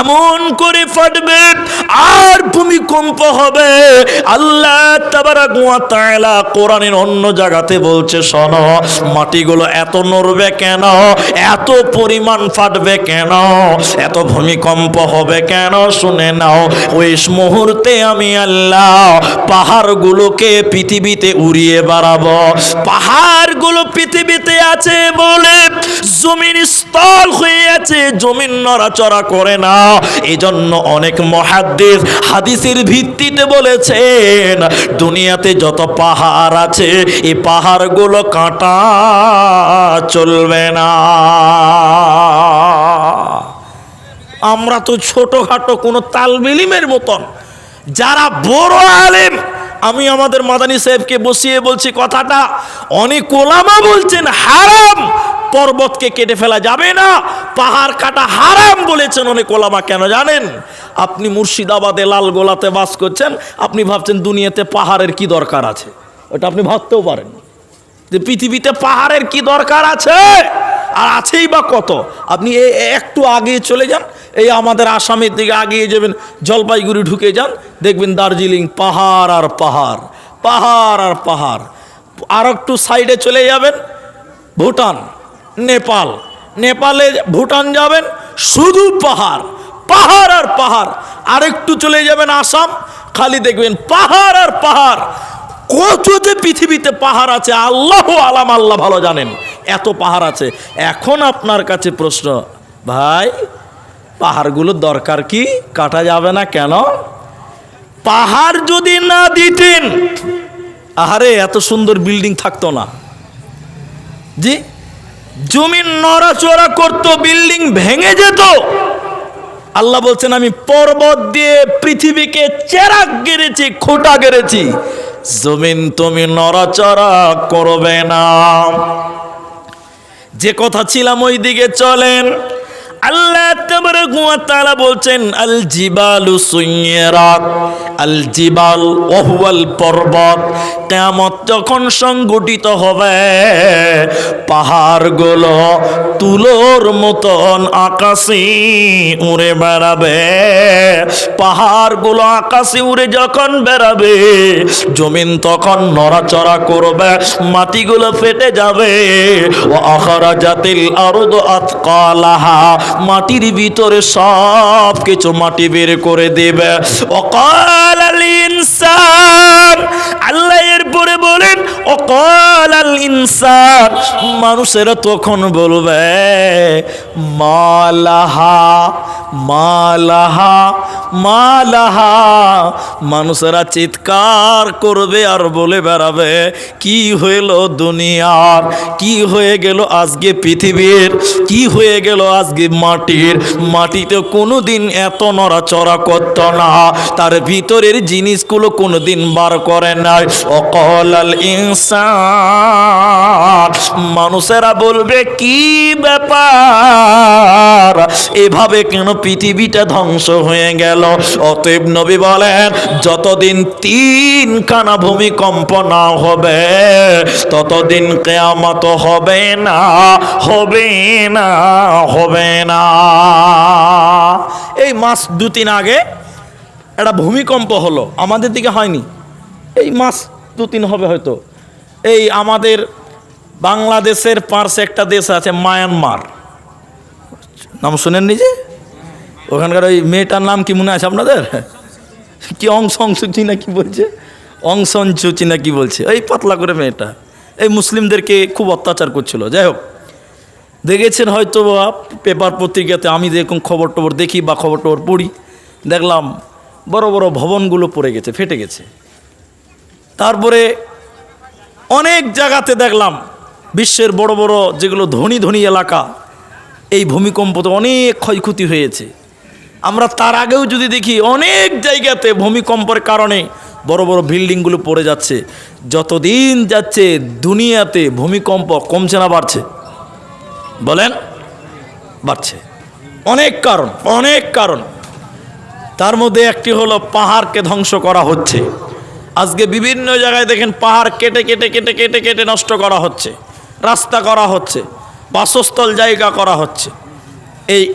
এমন করে ফাটবে, আর ভূমিকম্প হবে। আল্লাহ তাবারাক ওয়া তাআলা কোরআনের অন্য জায়গাতে বলছে, শোনো, মাটিগুলো এত নড়বে কেন, এত পরিমাণ ফাটবে কেন, এত ভূমিকম্প হবে কেন, শুনে নাও। ওই মুহূর্তে আমি আল্লাহ পাহাড়গুলোকে পৃথিবীতে উড়িয়ে বেড়াবো। পাহাড়গুলো পৃথিবীতে আছে বলে জমিন স্থল হয়ে আছে, জমিন নড়াচড়া করে না। এজন্য অনেক মুহাদ্দিস হাদিসের ভিত্তিতে বলেছেন, দুনিয়াতে যত পাহাড় আছে এই পাহাড়গুলো কাটা চলবে না। আমরা তো ছোটখাটো কোনো তালবিলিমের মতন, যারা বড় আলেম, আমি আমাদের মাদানী সাহেবকে বসিয়ে বলছি কথাটা, অনেক ওলামা বলছেন হারাম, পর্বতকে কেটে ফেলা যাবে না, পাহাড় কাটা হারাম বলেছেন অনেক ওলামা। কেন জানেন? আপনি মুর্শিদাবাদে লালগোলাতে বাস করছেন, আপনি ভাবছেন দুনিয়াতে পাহাড়ের কি দরকার আছে। ওটা আপনি ভাবতেও পারেন যে পৃথিবীতে পাহাড়ের কি দরকার আছে, আর আছেই বা কত। আপনি একটু আগে চলে যান, এই আমাদের আসামের দিকে আগিয়ে যাবেন, জলপাইগুড়ি ঢুকে যান, দেখবেন দার্জিলিং পাহাড় আর পাহাড়, পাহাড় আর পাহাড়। আর একটু সাইডে চলে যাবেন, ভুটান, নেপাল, নেপালে ভুটান যাবেন, শুধু পাহাড়, পাহাড় আর পাহাড়। আরেকটু চলে যাবেন আসাম, খালি দেখবেন পাহাড় আর পাহাড়। কত যে পৃথিবীতে পাহাড় আছে আল্লাহ আলাম, আল্লাহ ভালো জানেন, এত পাহাড় আছে। এখন আপনার কাছে প্রশ্ন, ভাই পাহাড়গুলোর দরকার কি, কাটা যাবে না কেন? পাহাড় যদি না দিতেন, আহারে এত সুন্দর বিল্ডিং থাকতো না। জি, জমিন নড়াচড়া করতো, বিল্ডিং ভেঙে যেত। আল্লাহ বলছেন, আমি পর্বত দিয়ে পৃথিবীকে চেরাক গেড়েছি, খোঁটা গেড়েছি, জমিন তুমি নড়াচড়া করবে না। যে কথা ছিলাম ওই দিকে চলেন। আল্লাহ তাবারাক ওয়া তাআলা বলছেন, আল জিবালু সুইয়্যিরাত, আল জিবাল ওয়া হুয়াল পর্বত। কিয়ামত যখন সংগঠিত হবে, পাহাড়গুলো তুলোর মতন আকাশে উড়ে বেড়াবে। পাহাড়গুলো আকাশে উড়ে যখন বেড়াবে, জমিন তখন নড়াচড়া করবে, মাটিগুলো ফেটে যাবে। ওয়া আখরাজাতিল আরদু আতকালাহা, মাটির ভিতরে সব কিছু মাটি বের করে দেবে। ওয়াকালাল ইনসান, আল্লাহ এরপরে বলেন ওয়াকালাল ইনসান, মানুষেরা তখন বলবে মালাহা মালাহা মালাহা। মানুষেরা চিৎকার করবে আর বলে বেড়াবে, কি হইল দুনিয়ার, কি হয়ে গেল আজকে পৃথিবীর, কি হয়ে গেল আজকে মাটির। মাটিতে কোনোদিন এত নড়াচড়া করত না, তার ভিতরের জিনিসগুলো কোনোদিন বার করে নাই। অকলাল ইনসান, মানুষেরা বলবে কি ব্যাপার, এভাবে কেন পৃথিবীটা ধ্বংস হয়ে গেল। অতএব নবী বলেন, যতদিন 3খানা ভূমিকম্প না হবে ততদিন কিয়ামত হবে না, হবে না, হবে না। এই মাস 2-3 আগে একটা ভূমিকম্প হলো, আমাদের দিকে হয়নি, এই মাস 2-3 হবে হয়তো। এই আমাদের বাংলাদেশের পাশে একটা দেশ আছে মায়ানমার, নাম শুনেন নিজে? ওখানকার ওই মেয়েটার নাম কি মনে আছে আপনাদের? কি অংশং সুচি না কি বলছে, অংশন চুচি না কি বলছে, এই পাতলা করে মেয়েটা, এই মুসলিমদেরকে খুব অত্যাচার করছিল। যাই হোক, দেখেছেন হয়তো পেপার পত্রিকাতে, আমি যেরকম খবর টবর দেখি বা খবর টবর পড়ি, দেখলাম বড় বড় ভবনগুলো পড়ে গেছে, ফেটে গেছে। তারপরে অনেক জায়গাতে দেখলাম বিশ্বের বড় বড় যেগুলো ধনী ধনী এলাকা, এই ভূমিকম্পতে অনেক ক্ষয়ক্ষতি হয়েছে। আমরা তার আগেও যদি দেখি অনেক জায়গাতে ভূমিকম্পের কারণে বড় বড় বিল্ডিংগুলো পড়ে যাচ্ছে। যতদিন যাচ্ছে দুনিয়াতে ভূমিকম্প কমছে না বাড়ছে? বলেন, বাড়ছে। অনেক কারণ। তার মধ্যে একটি হলো পাহাড়কে ধ্বংস করা হচ্ছে। আজকে বিভিন্ন জায়গায় দেখেন পাহাড় কেটে কেটে কেটে কেটে কেটে নষ্ট করা হচ্ছে, রাস্তা করা হচ্ছে, বাসস্থল জায়গা করা হচ্ছে।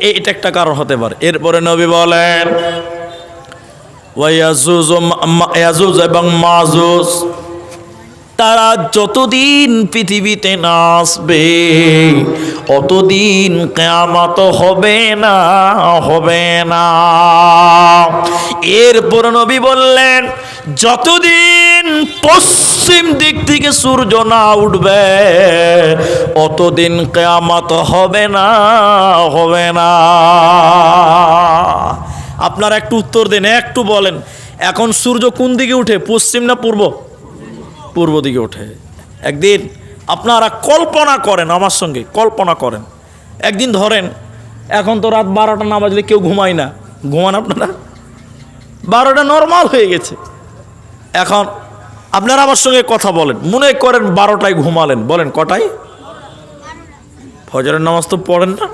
এইটা একটা কারণ হতে পারে। এরপরে নবী বলেন ইয়াজুজ এবং মাজুজ, তারা যতদিন পৃথিবীতে না আসবে অতদিন কিয়ামত হবে না। এরপর নবী বললেন যতদিন পশ্চিম দিক থেকে সূর্য না উঠবে অতদিন কিয়ামত হবে না। আপনারা একটু উত্তর দেন, একটু বলেন, এখন সূর্য কোন দিকে উঠে, পশ্চিম না পূর্ব? পূর্ব দিকে ওঠে। একদিন আপনারা কল্পনা করেন, আমার সঙ্গে কল্পনা করেন, একদিন ধরেন এখন তো রাত 12টা না বাজলে কেউ ঘুমায় না, ঘুমান আপনারা? 12টা নর্মাল হয়ে গেছে। এখন আপনারা আমার সঙ্গে কথা বলেন, মনে করেন 12টায় ঘুমালেন, বলেন কটায়? ফজরের নামাজ তো পড়েন না,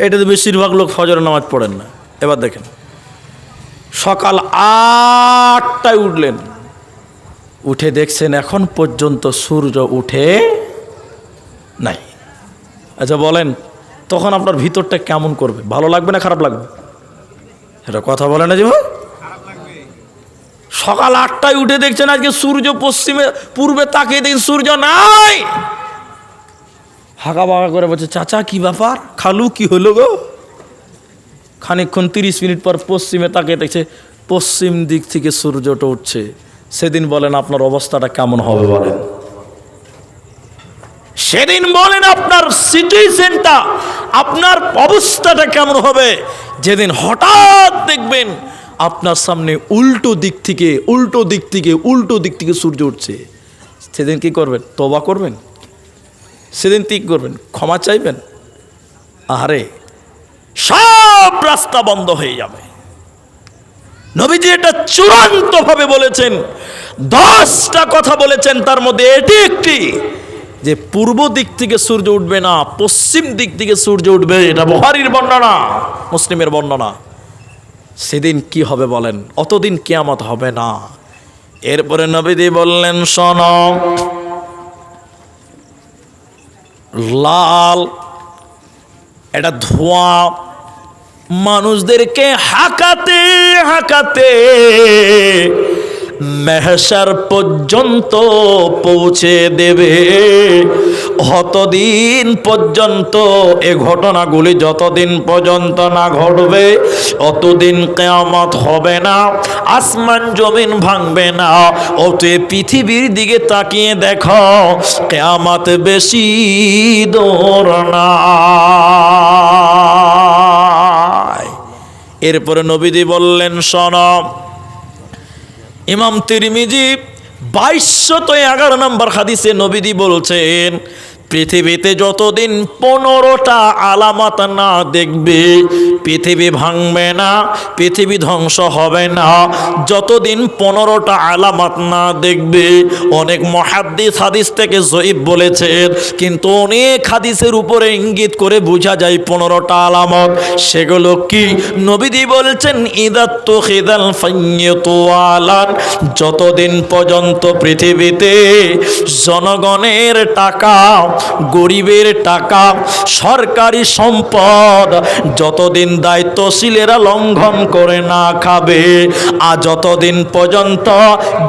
এটাতে বেশিরভাগ লোক ফজরের নামাজ পড়েন না। এবার দেখেন সকাল 8টায় উঠলেন, উঠে দেখছেন এখন পর্যন্ত সূর্য উঠে নাই। আচ্ছা বলেন তখন আপনার ভিতরটা কেমন করবে? ভালো লাগবে না খারাপ লাগবে? এটা কথা বলে না যে ভাই, সকাল 8টায় উঠে দেখছেন আজকে সূর্য পশ্চিমে পূর্বে তাকিয়ে দেখেন সূর্য নাই। হাঁকা বাঁকা করে বলছে চাচা কি ব্যাপার, খালু কি হলো গো? খানিকক্ষণ 30 মিনিট পর পশ্চিমে তাকিয়ে দেখছে পশ্চিম দিক থেকে সূর্যটা উঠছে। সেদিন বলেন আপনার অবস্থাটা কেমন হবে? বলেন সেদিন বলেন আপনার সিচুয়েশনটা, আপনার অবস্থাটা কেমন হবে? যেদিন হঠাৎ দেখবেন আপনার সামনে উল্টো দিক থেকে সূর্য উঠছে। সেদিন কি করবেন? তওবা করবেন? সেদিন কি করবেন? ক্ষমা চাইবেন? আরে সব রাস্তা বন্ধ হয়ে যাবে। নবীজি এটা চূড়ান্তভাবে বলেছেন, 10টা কথা বলেছেন, তার মধ্যে এটি একটি যে পূর্ব দিক থেকে সূর্য উঠবে না, পশ্চিম দিক থেকে সূর্য উঠবে। এটা বুখারীর বর্ণনা, মুসলিমের বর্ণনা। সেদিন কি হবে বলেন? অতদিন কিয়ামত হবে না। এরপরে নবীজি বললেন শোনো, লাল এটা ধোঁয়া মানুষদেরকে হাঁকাতে হাঁকাতে মেহশার পর্যন্ত পৌঁছে দেবে। অতদিন পর্যন্ত এ ঘটনাগুলি যতদিন পর্যন্ত না ঘটবে অতদিন কিয়ামত হবে না, আসমান জমিন ভাঙবে না। অতএব পৃথিবীর দিকে তাকিয়ে দেখো, কিয়ামত বেশি দূর না। এরপরে নবীজি বললেন শোনো, ইমাম তিরমিজি 2211 নম্বর হাদিসে নবীজি বলছেন পৃথিবীতে যতদিন 15টা আলামত না দেখবে পৃথিবী ভাঙবে না, পৃথিবী ধ্বংস হবে না। যতদিন 15টা আলামত না দেখবে। অনেক মুহাদ্দিস হাদিস থেকে জয়ীফ বলেছেন, কিন্তু অনেক হাদিসের উপরে ইঙ্গিত করে বোঝা যায় 15টা আলামত। সেগুলো কি? নবীজি বলছেন ইদাত্তু খিদাল ফাইয়াতু আলান, যতদিন পর্যন্ত পৃথিবীতে জনগণের টাকা, গরিবের টাকা, সরকারি সম্পদ যতদিন দায়িত্বশীলেরা লঙ্ঘন করে না খাবে, আর যতদিন পর্যন্ত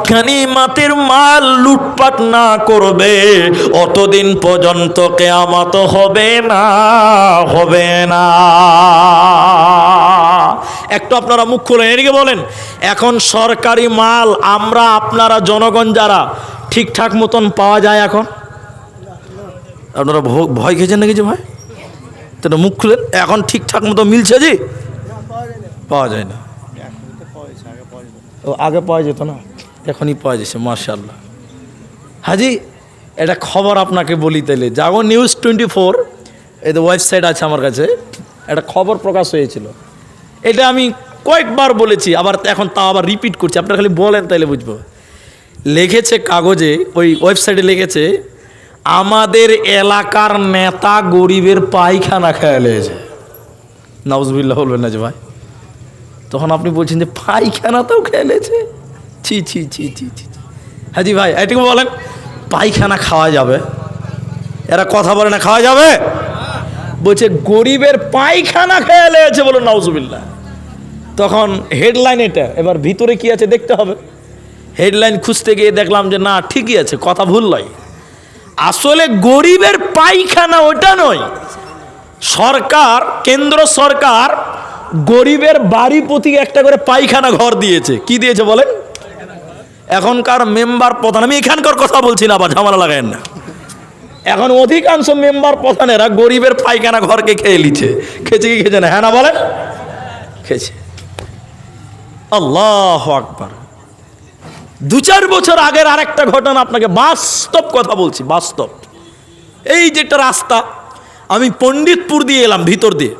গনিমতের মাল লুটপাট না করবে অতদিন পর্যন্ত কিয়ামত হবে না। একটু আপনারা মুখ খুলেন, এদিকে বলেন, এখন সরকারি মাল আমরা আপনারা জনগণ যারা ঠিকঠাক মতন পাওয়া যায়? এখন আপনারা ভয় খেয়েছেন নাকি? যে ভাই তো মুখ খুলেন, এখন ঠিকঠাক মতো মিলছে? জি পাওয়া যায় না। ও আগে পাওয়া যেত না, এখনই পাওয়া যাচ্ছে। মাশাআল্লাহ। হাজি এটা খবর আপনাকে বলি তাইলে, জাগো নিউজ 24 এই তো ওয়েবসাইট আছে আমার কাছে, একটা খবর প্রকাশ হয়েছিল। এটা আমি কয়েকবার বলেছি, আবার এখন তা আবার রিপিট করছি, আপনারা খালি বলেন তাইলে বুঝবো। লিখেছে কাগজে, ওই ওয়েবসাইটে লিখেছে, আমাদের এলাকার নেতা গরিবের পায়খানা খেয়ে লেগেছে। নাউজুবিল্লাহ বলবেন না যে ভাই, তখন আপনি বলছেন যে পায়খানাতেও খেয়ে লেগেছে। ছি ছি ছি ছি ছি। হ্যাঁ জি ভাই, এটুকু বলেন, পায়খানা খাওয়া যাবে? এরা কথা বলে না খাওয়া যাবে? বলছে গরিবের পায়খানা খেয়ে লেগেছে, বলো নাউজুবিল্লাহ। তখন হেডলাইন এটা, এবার ভিতরে কি আছে দেখতে হবে। হেডলাইন খুঁজতে গিয়ে দেখলাম যে না, ঠিকই আছে, কথা ভুল নয়। আসলে গরিবের পায়খানা ওটা নয়, সরকার, কেন্দ্র সরকার গরিবের বাড়ি প্রতি একটা করে পায়খানা ঘর দিয়েছে। কি দিয়েছে বলেন? এখনকার মেম্বার প্রধান, আমি এখানকার কথা বলছি না, আবার ঝামেলা লাগায়েন না। এখন অধিকাংশ মেম্বার প্রধানেরা গরিবের পায়খানা ঘরকে খেয়ে নিচ্ছে। খেয়েছে কি খেয়েছে না? হ্যাঁ না বলেন? খেয়েছে। আল্লাহু আকবার। 2-4 বছর আগের আরেকটা ঘটনা, আপনাকে বাস্তব কথা বলছি, বাস্তব। এই যেটা রাস্তা, আমি পণ্ডিতপুর দিয়ে এলাম, ভিতর দিয়ে।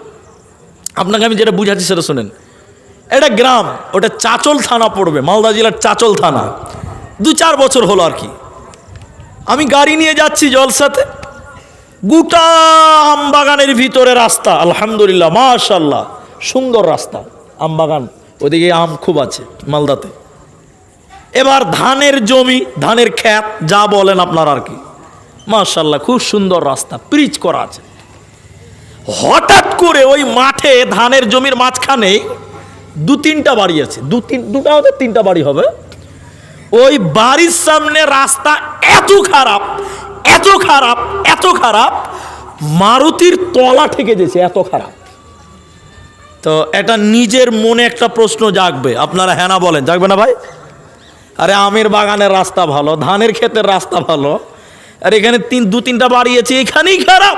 আপনাকে আমি যেটা বুঝাচ্ছি সেটা শোনেন। এটা গ্রাম, ওটা চাচল থানা পড়বে, মালদা জেলার চাচল থানা। 2-4 বছর হলো আর কি। আমি গাড়ি নিয়ে যাচ্ছি জলসাতে, গোটা আমবাগানের ভিতরে রাস্তা, আলহামদুলিল্লাহ মাশাআল্লাহ সুন্দর রাস্তা, আমবাগান, ওদিকে আম খুব আছে মালদাতে। এবার ধানের জমি, ধানের ক্ষেত, যা বলেন আপনার আর কি, মাশাআল্লাহ খুব সুন্দর রাস্তা, পিচ করা আছে। হঠাৎ করে ওই মাঠে, ধানের জমির মাঝখানে 2-3টা বাড়ি আছে, দুটা হতে 3টা বাড়ি হবে। ওই বাড়ির সামনে রাস্তা এত খারাপ, এত খারাপ, এত খারাপ, মারুতির তলা ঠেকে যেছে, এত খারাপ। তো এটা নিজের মনে একটা প্রশ্ন জাগবে, আপনারা হ্যাঁ না বলেন, জাগবে না ভাই? আরে আমের বাগানের রাস্তা ভালো, ধানের ক্ষেতের রাস্তা ভালো, আর এখানে 2-3টা বাড়ি আছে, এখানেই খারাপ।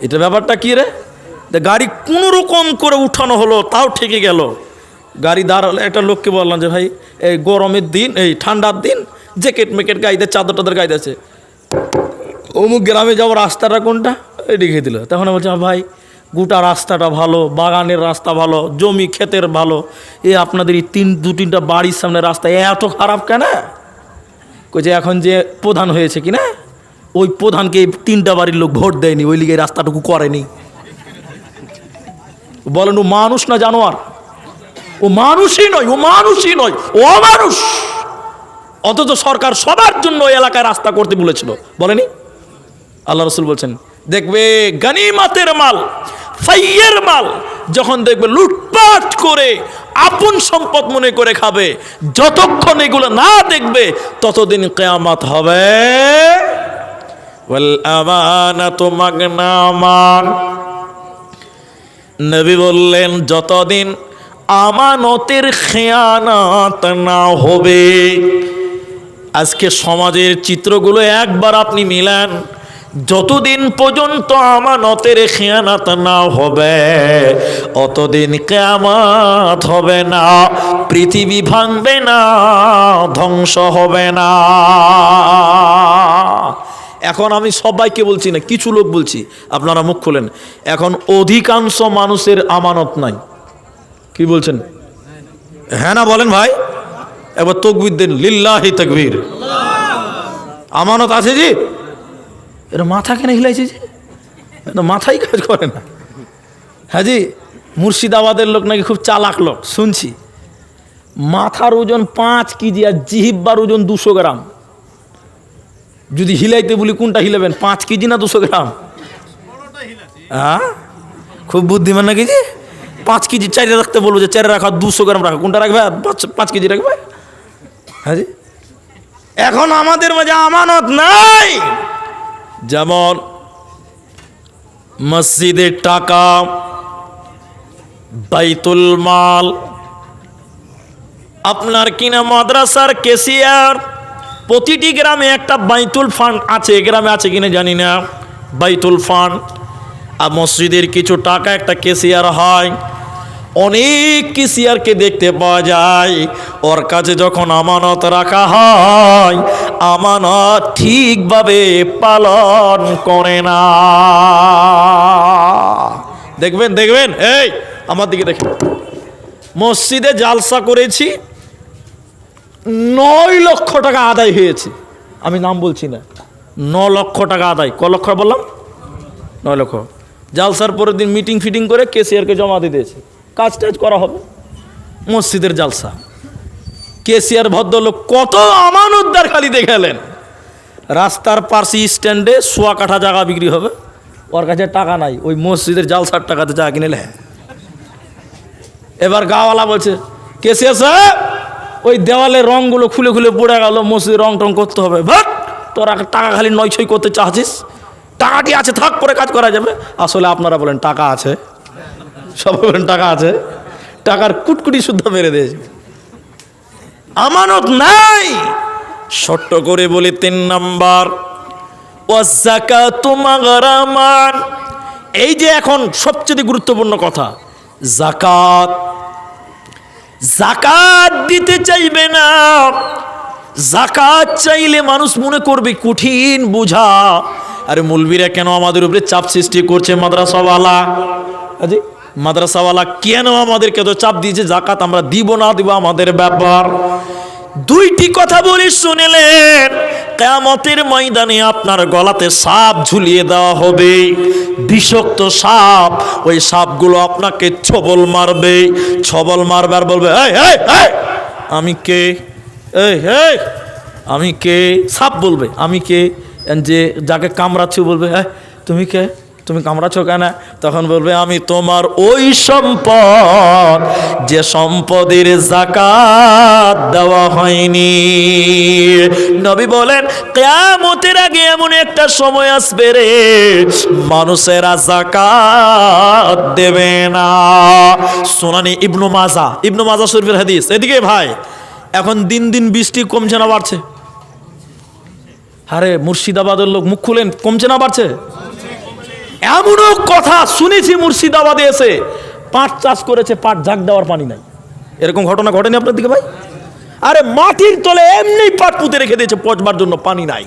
এটা ব্যাপারটা কি রে? গাড়ি কোনো রকম করে উঠানো হলো, তাও ঠেকে গেল। গাড়ি দাঁড়ালো, একটা লোককে বললাম যে ভাই এই গরমের দিন, এই ঠান্ডার দিন জ্যাকেট মেকেট গাইতে, চাদর টাদর গাইতে আছে, অমুক গ্রামে যাওয়ার রাস্তাটা কোনটা, এই লিখে দিল। তখন বলছে ভাই গোটা রাস্তাটা ভালো, বাগানের রাস্তা ভালো, জমি ক্ষেতের ভালো, এ আপনাদের এই 2-3টা বাড়ির সামনে রাস্তা এত খারাপ কেন? কইছে এখন যে প্রধান হয়েছে কিনা, ওই প্রধানকে 3টা বাড়ির লোক ভোট দেয়নি, ওই লিগে রাস্তাটুকু করেনি। বলেন ও মানুষ না জানোয়ার? ও মানুষই নয়, ও মানুষই নয়, ও অমানুষ। অথচ সরকার সবার জন্য ওই এলাকায় রাস্তা করতে বলেছিল, বলেনি? আল্লাহ রসুল বলছেন, দেখবে গনিমতের মাল, ফাইয়ের মাল যখন দেখবে লুটপাট করে আপন সম্পদ মনে করে খাবে, যতক্ষণ এগুলো না দেখবে ততদিন কিয়ামত হবে। ওয়াল আমানাতু মাগনামান, নবী বললেন যতদিন আমানতের খেয়ানত না হবে। আজকে সমাজের চিত্রগুলো একবার আপনি মিলান, যতদিন পর্যন্ত আমানতের খেয়ানত না হবে অতদিন কিয়ামত হবে না, পৃথিবী ভাঙবে না, ধ্বংস হবে না। এখন আমি সবাইকে বলছি না, কিছু লোক বলছি, আপনারা মুখ খোলেন। এখন অধিকাংশ মানুষের আমানত নাই। কি বলছেন? হ্যাঁ না বলেন ভাই? একবার তাকবীর দেন, লিল্লাহি তাকবীর। আমানত আছে জি? এটা মাথা কেন হিলাইছে যে? এটা মাথাই কাজ করে না। হ্যাঁ জি, মুর্শিদাবাদের লোক নাকি খুব চালাক লোক শুনছি। মাথার ওজন 5 কেজি আর জিহিব্বার ওজন 200 গ্রাম। যদি হিলাইতে বলি কোনটা হিলাবেন, 5 কেজি না 200 গ্রাম? হ্যাঁ, খুব বুদ্ধিমান নাকি জি? 5 কেজি চারে রাখতে বলবো, যে চারে রাখা, 200 গ্রাম রাখা, কোনটা রাখবে? 5 কেজি রাখবে। হ্যাঁ জি, এখন আমাদের মাঝে আমানত নাই। যেমন মসজিদের টাকা, বাইতুল মাল, আপনার কিনা মাদ্রাসার ক্যাশিয়ার, প্রতিটি গ্রামে একটা বাইতুল ফান্ড আছে, গ্রামে আছে কিনা জানি না, বাইতুল ফান্ড। আর মসজিদের কিছু টাকা একটা ক্যাশিয়ার হয়, অনেক ক্যাশিয়ারকে দেখতে পাওয়া যায়, ওর কাছে যখন আমানত রাখা হয়
আমানত ঠিকভাবে পালন করে না। দেখবেন দেখবেন, এই আমার দিকে দেখেন, মসজিদে জালসা করেছি, 9 লক্ষ টাকা আদায় হয়েছে। আমি নাম বলছি না, 9 লক্ষ টাকা আদায়। ক লক্ষ বললাম? 9 লক্ষ। জালসার পরের দিন মিটিং ফিটিং করে কেসিয়ারকে জমা দিয়ে দিয়েছে, কাজ টাজ করা হবে। মসজিদের জালসা, কেসিয়ার ভদ্রলোক কত আমানতদার খালি দেখালেন। রাস্তার পার্সি স্ট্যান্ডে 100 কাঠা জায়গা বিক্রি হবে, ওর কাছে টাকা নাই, ওই মসজিদের জালসার টাকাতে জায়গা কিনে নেয়। এবার গাওয়ালা বলছে, কেসিয়ার সাহেব ওই দেওয়ালের রঙগুলো খুলে খুলে পড়ে গেল, মসজিদের রং টং করতে হবে। ভাট, তোরা টাকা খালি নয়ছয় করতে চাচ্ছিস, টাকাটি আছে থাক, করে কাজ করা যাবে। আসলে আপনারা বলেন টাকা আছে, সবাই বলেন টাকা আছে, টাকার কুটকুটি শুদ্ধ মেরে দিয়েছে, আমানত নাই। ছোট্ট করে বলি 3 নাম্বার, ওয়াযাকাতু মাগরামান। এই যে এখন সবচেয়ে গুরুত্বপূর্ণ কথা, যাকাত। যাকাত দিতে চাইবে না, যাকাত চাইলে মানুষ মনে করবে কঠিন বোঝা। আরে মৌলবীরা কেন আমাদের উপরে চাপ সৃষ্টি করছে? মাদ্রাসাওয়ালা, আজি মাদ্রাসাওয়ালা কেন আমাদেরকে তো চাপ দিয়েছে যাকাত আমরা দিব না দিব আমাদের ব্যাপার। 2টি কথা বলি শুনেলেন, কিয়ামতের ময়দানে আপনার গলাতে সাপ ঝুলিয়ে দেওয়া হবে, বিষাক্ত সাপ। ওই সাপগুলো আপনাকে ছবল মারবে, ছবল মারবে আর বলবে, এই এই এই আমি কে, এই এই আমি কে। সাপ বলবে আমি কে, যে যাকে কামড়াচ্ছ বলবে, হ্যাঁ তুমি কে, তুমি কামড়াচ্ছ কেন? তখন বলবে আমি তোমার ওই সম্পদ যে সম্পদের যাকাত দেওয়া হয়নি। নবী বলেন কিয়ামতের আগে এমন একটা সময় আসবে রে, মানুষেরা যাকাত দেবে না। সুনানি ইবনু মাজাহ শরীফের হাদিস। এদিকে ভাই, এখন দিন দিন বৃষ্টি কমছে না বাড়ছে? আরে মুর্শিদাবাদের লোক মুখ খুলেন, কমছে না বাড়ছে? এমনও কথা শুনেছি মুর্শিদাবাদে এসে পাট চাষ করেছে, পাট ঝাঁক দেওয়ার পানি নাই। এরকম ঘটনা ঘটেনি আপনার দিকে ভাই? আরে মাটির তলে এমনি পাট পুঁতে রেখে দিয়েছে, পচবার জন্য পানি নাই।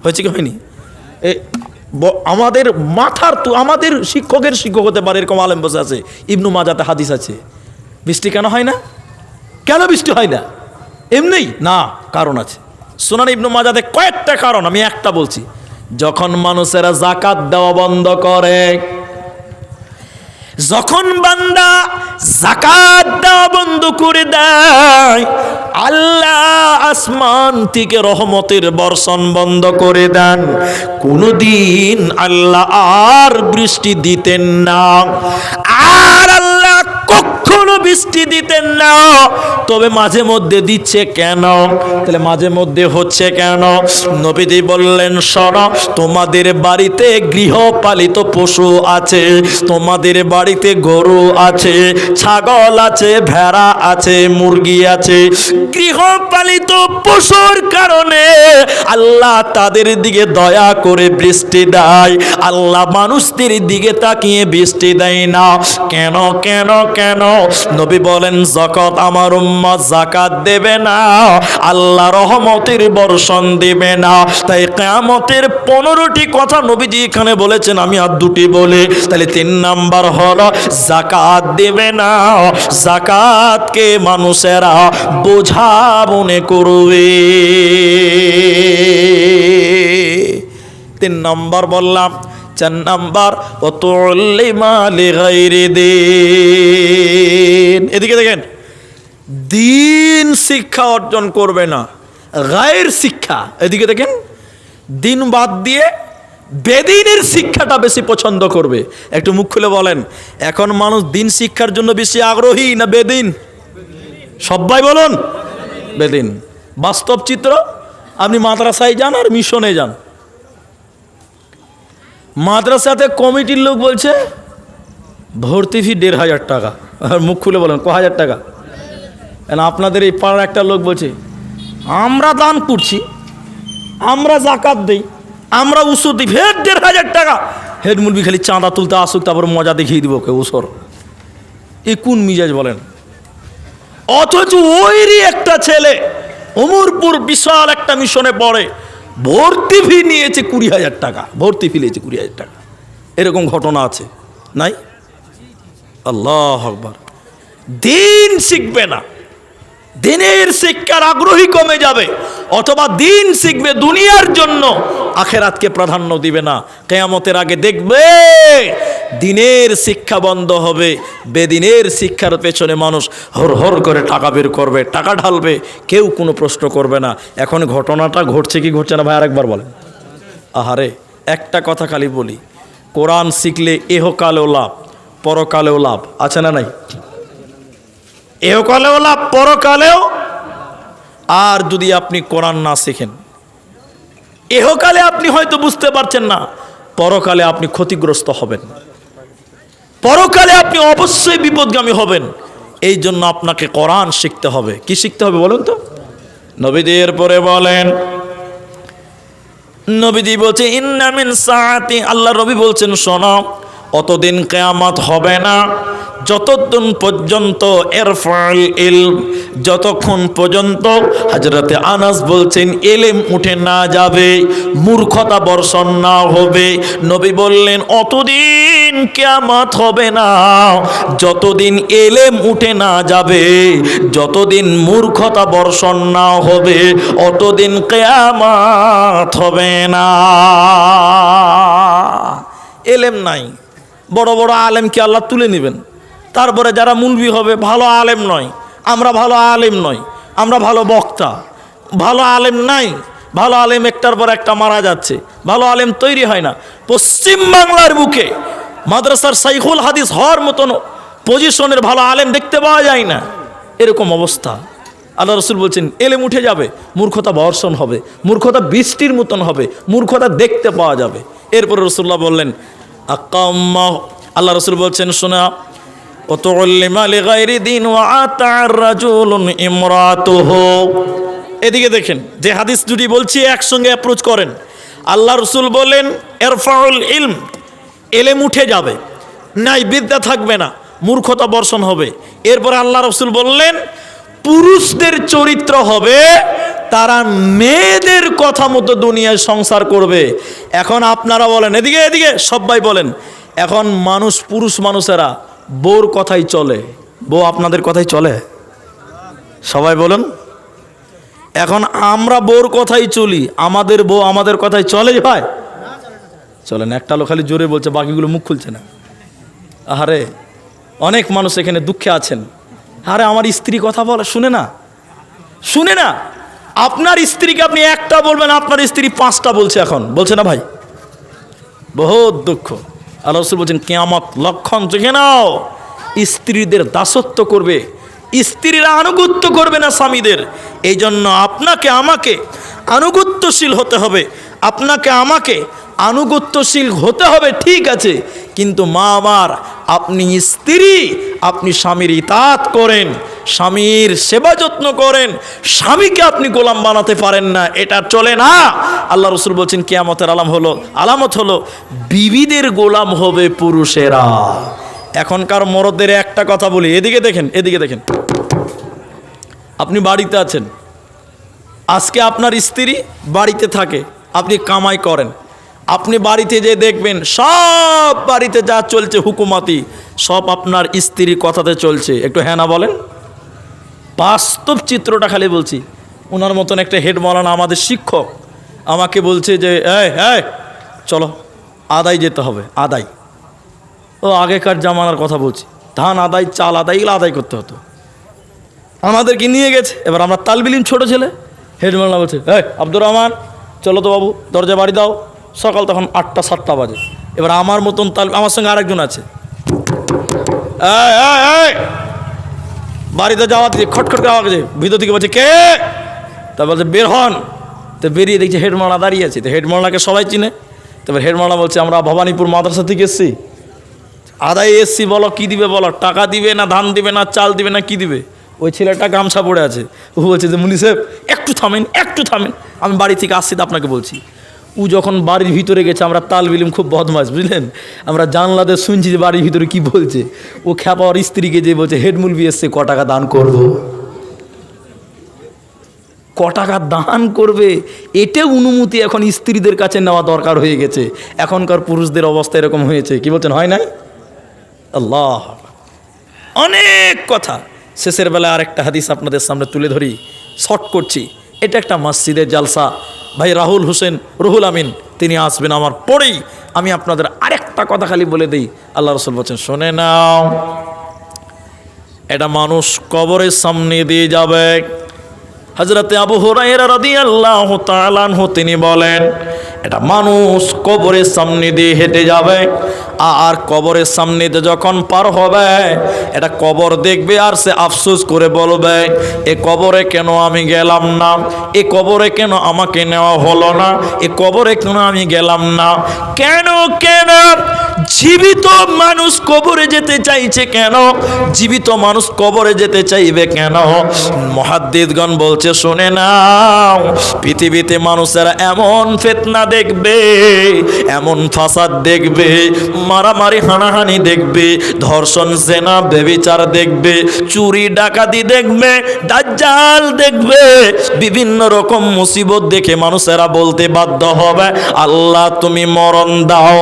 হয়েছে কি হয়নি? আমাদের মাথার তো আমাদের শিক্ষকের শিক্ষক হতে পারে এরকম আলেম বসে আছে, ইবনু মাজাতে হাদিস আছে। বৃষ্টি কেন হয় না? কেন বৃষ্টি হয় না? এমনি না, কারণ আছে। সুনান ইবনু মাজাতে কয়েকটা কারণ, আমি একটা বলছি। যখন মানুষেরা যাকাত দেওয়া বন্ধ করে, যখন বান্দা যাকাত দেওয়া বন্ধ করে দেয়, আল্লাহ আসমান থেকে রহমতের বর্ষণ বন্ধ করে দেন। কোনদিন আল্লাহ আর বৃষ্টি দিতেন না, আর আল্লাহ কখনো বৃষ্টি দিতেন না। তবে মাঝে মধ্যে দিচ্ছে কেন? তাহলে মাঝে মধ্যে হচ্ছে কেন? নবীজি বললেন, শোনো, তোমাদের বাড়িতে গৃহপালিত পশু আছে, তোমাদের বাড়িতে গরু আছে, ছাগল আছে, ভেড়া আছে, মুরগি আছে। গৃহপালিত পশুর কারণে আল্লাহ তাদের দিকে দয়া করে বৃষ্টি দেয়, আল্লাহ মানুষদের দিকে তাকিয়ে বৃষ্টি দেয় না। কেন কেন কেন? নবী বলেন, যখন আমার উম্মত যাকাত দেবে না, আল্লাহ রহমতের বর্ষণ দেবে না। তাই কিয়ামতের 15টি কথা নবীজি এখানে বলেছেন, আমি আর 2টি বলে। তাহলে 3 নাম্বার হলো যাকাত দেবে না, যাকাতকে মানুষেরা বোঝা মনে করবে। 3 নাম্বার বললাম। 4 নাম্বার, ওয়াতুল্লিমা লিগাইরি দিন। এদিকে দেখেন, দিন শিক্ষা অর্জন করবে না, গায়ের শিক্ষা। এদিকে দেখেন, দিন বাদ দিয়ে বেদিনের শিক্ষাটা বেশি পছন্দ করবে। একটু মুখ খুলে বলেন, এখন মানুষ দিন শিক্ষার জন্য বেশি আগ্রহী না বেদিন? সবাই বলুন বেদিন। বাস্তব চিত্র, আপনি মাদ্রাসায় যান আর মিশনে যান, মাদ্রাসাতে কমিটির লোক বলছে ভর্তি ফি 1500 টাকা, আর মুখ খুলে বলেন ক হাজার টাকা? আপনাদের এই পাড়ার একটা লোক বলছে আমরা দান করছি, আমরা যাকাত দেই, আমরা উসুর দিই, ফের 1500 টাকা। হেড মুলবি খালি চাঁদা তুলতে আসুক, তারপর মজা দেখিয়ে দিব কে উসর। এ কোন মিজাজ বলেন? অথচ ওইরই একটা ছেলে
উমরপুর বিশাল একটা মিশনে পড়ে, ভর্তি ফি নিয়েছে 20,000 টাকা, ভর্তি ফি নিয়েছে 20,000 টাকা। এরকম ঘটনা আছে নাই? আল্লাহ আকবার। দিন শিখবে না, দিনের শিক্ষার আগ্রহী কমে যাবে, অথবা দিন শিখবে দুনিয়ার জন্য, আখেরাতকে প্রাধান্য দিবে না। কিয়ামতের আগে দেখবে দিনের শিক্ষা বন্ধ হবে, বেদিনের শিক্ষার পেছনে মানুষ হর হর করে টাকা বের করবে, টাকা ঢালবে, কেউ কোনো প্রশ্ন করবে না। এখন ঘটনাটা ঘটছে কি ঘটছে না ভাই আরেকবার বলেন। আহারে, একটা কথা খালি বলি, কোরআন শিখলে এহকালেও লাভ, পরকালেও লাভ আছে না নাই? এহকালেও লাভ, পরকালেও। আর যদি আপনি কোরআন না শিখেন, এহকালে আপনি হয়তো বুঝতে পারছেন না, পরকালে আপনি ক্ষতিগ্রস্ত হবেন, পরকালে আপনি অবশ্যই বিপদগামী হবেন। এই জন্য আপনাকে কোরআন শিখতে হবে। কি শিখতে হবে বলুন তো? নবীজি এরপরে বলেন, নবীজি বলছে ইন্না মিন সাআতি, আল্লাহ নবী বলছেন শোনো, অতদিন কিয়ামত হবে না যতদিন পর্যন্ত ইরফাল ইলম, যতক্ষণ পর্যন্ত হযরতে আনাস বলছেন ইলম উঠে না যাবে, মূর্খতা বর্ষণ না হবে। নবী বললেন অতদিন কিয়ামত হবে না যতদিন ইলম উঠে না যাবে, যতদিন মূর্খতা বর্ষণ না হবে, অতদিন কিয়ামত হবে না। ইলম নাই, বড় বড় আলেমকে আল্লাহ তুলে নেবেন, তারপরে যারা মুলবি হবে ভালো আলেম নয়, আমরা ভালো আলেম নয়, আমরা ভালো বক্তা, ভালো আলেম নাই, ভালো আলেম একটার পর একটা মারা যাচ্ছে, ভালো আলেম তৈরি হয় না। পশ্চিম বাংলার বুকে মাদ্রাসার শাইখুল হাদিস হওয়ার মতন পজিশনের ভালো আলেম দেখতে পাওয়া যায় না, এরকম অবস্থা। আল্লাহ রসুল বলছেন এলেম উঠে যাবে, মূর্খতা বর্ষণ হবে, মূর্খতা বৃষ্টির মতন হবে, মূর্খতা দেখতে পাওয়া যাবে। এরপরে রসুল্লাহ বললেন আকাম্মা, আল্লাহ রসুল বলছেন শোনা, এদিকে দেখেন, যে হাদিস দুটি বলছি একসঙ্গে অ্যাপ্রোচ করেন। আল্লাহ রসুল বলেন ইরফাউল ইলম, এলেম উঠে যাবে, নাই বিদ্যা থাকবে না, মূর্খতা বর্ষণ হবে। এরপরে আল্লাহ রসুল বললেন পুরুষদের চরিত্র হবে, তারা মেয়েদের কথা মতো দুনিয়ায় সংসার করবে। এখন আপনারা বলেন, এদিকে এদিকে সবাই বলেন, এখন মানুষ, পুরুষ মানুষেরা বউর কথাই চলে, বউ আপনাদের কথাই চলে? সবাই বলুন। এখন আমরা বউর কথাই চলি, আমাদের বউ আমাদের কথাই চলে ভাই? চলেন। একটা লোক খালি জোরে বলছে, বাকিগুলো মুখ খুলছে না। আরে অনেক মানুষ এখানে দুঃখে আছেন। আরে আমার স্ত্রী কথা বলে শুনে না, শুনে না। আপনার স্ত্রীকে আপনি একটা বলবেন, আপনার স্ত্রী 5টা বলছে, এখন বলছে না ভাই? বহুত দুঃখ। আল্লাহ রাসূল বলছেন কিয়ামত লক্ষণ দেখে নাও, স্ত্রীদের দাসত্ব করবে, স্ত্রীরা আনুগত্য করবে না স্বামীদের। এই জন্য আপনাকে আমাকে আনুগত্যশীল হতে হবে, আপনাকে আমাকে আনুগত্যশীল হতে হবে, ঠিক আছে, কিন্তু মা আমার, আপনি স্ত্রী, আপনি স্বামীর ইতাআত করেন, স্বামীর সেবা যত্ন করেন, স্বামীকে আপনি গোলাম বানাতে পারেন না, এটা চলে না। আল্লাহ রসুল বলছেন কিয়ামতের আলামত হলো বিবিদের গোলাম হবে পুরুষেরা। এখনকার মরদদের একটা কথা বলি, এদিকে দেখেন, এদিকে দেখেন, আপনি বাড়িতে আছেন, আজকে আপনার স্ত্রী বাড়িতে থাকে, আপনি কামাই করেন, আপনি বাড়িতে যে দেখবেন সব বাড়িতে যা চলছে হুকুমাতি, সব আপনার স্ত্রীর কথাতে চলছে। একটু হ্যাঁ না বলেন। বাস্তব চিত্রটা খালি বলছি। ওনার মতন একটা হেড মৌলানা, আমাদের শিক্ষক, আমাকে বলছে যে এই চলো আদায় যেতে হবে, আদায়। ও আগেকার জামানার কথা বলছি, ধান আদায়, চাল আদায়, এগুলো আদায় করতে হতো। আমাদেরকে নিয়ে গেছে, এবার আমরা তালবিলিম ছোট ছেলে, হেড মৌলানা বলছে আব্দুর রহমান চলো তো বাবু, দরজা বাড়ি দাও। সকাল তখন 8টা 7টা বাজে। এবার আমার মতন আমার সঙ্গে আরেকজন আছে, বাড়িতে যাওয়া দিয়ে খটখট করে আওয়াজ, ভিতর থেকে বলছে কে, তা বলছে বের হন। তো বেরিয়ে দেখছি হেড মৌলানা দাঁড়িয়ে আছে। তো হেড মৌলানাকে সবাই চিনে। তারপর হেড মৌলানা বলছে আমরা ভবানীপুর মাদ্রাসা থেকে এসছি, আদায় এসছি, বলো কি দিবে বলো, টাকা দিবে না ধান দিবে না চাল দিবে না কি দিবে? ওই ছেলেটা গামছা পড়ে আছে, ও বলছে যে মুনি সাহেব একটু থামেন, একটু থামেন, আমি বাড়ি থেকে আসছি তো আপনাকে বলছি। ও যখন বাড়ির ভিতরে গেছে, আমরা তালবিলিম খুব বদমাশ বুঝলেন, আমরা জানলাতে শুনছি যে বাড়ির ভিতরে কি বলছে। ও খ্যাপা ওর স্ত্রীকে যে বলছে হেড মুলবি এসছে, ক টাকা দান করবো, ক টাকা দান করবে এটা অনুমতি এখন স্ত্রীদের কাছে নেওয়া দরকার হয়ে গেছে। এখনকার পুরুষদের অবস্থা এরকম হয়েছে, কি বলছেন, হয় নাই? আল্লাহ, অনেক কথা। শেষের বেলায় আরেকটা হাদিস আপনাদের সামনে তুলে ধরি, শর্ট করছি। এটা একটা মসজিদের জালসা, ভাই রুহুল আমিন তিনি আসবেন আমার পরেই। আমি আপনাদের আরেকটা কথা খালি বলে দিই, আল্লাহ রসুল বলছেন শুনে নাও, এটা মানুষ কবরের সামনে দিয়ে যাবে। হযরতে আবু হুরায়রা রাদিয়াল্লাহু তাআলা আনহু তিনি বলেন, এটা মানুষ কবরের সামনে দিয়ে হেঁটে যাবে, আর কবরের সামনে দিয়ে যখন পার হবে এটা কবর দেখবে আর সে আফসোস করে বলবে, এ কবরে কেন আমি গেলাম না, এ কবরে কেন আমাকে নেওয়া হলো না, এ কবরে কেন আমি গেলাম না। কেন কেন জীবিত মানুষ কবরে যেতে চাইছে কেন? জীবিত মানুষ কবরে যেতে চাইবে কেন? মুহাদ্দিসগণ বলছে শুনে নাও, পৃথিবীতে মানুষেরা এমন ফিতনা দেখবে, এমন ফাসাদ দেখবে, মারামারি হানাহানি দেখবে, ধর্ষণ জেনা ব্যভিচার দেখবে, চুরি ডাকাতি দেখবে, দাজ্জাল দেখবে, বিভিন্ন রকম মুসিবত দেখে মানুষেরা বলতে বাধ্য হবে, আল্লাহ তুমি মরণ দাও,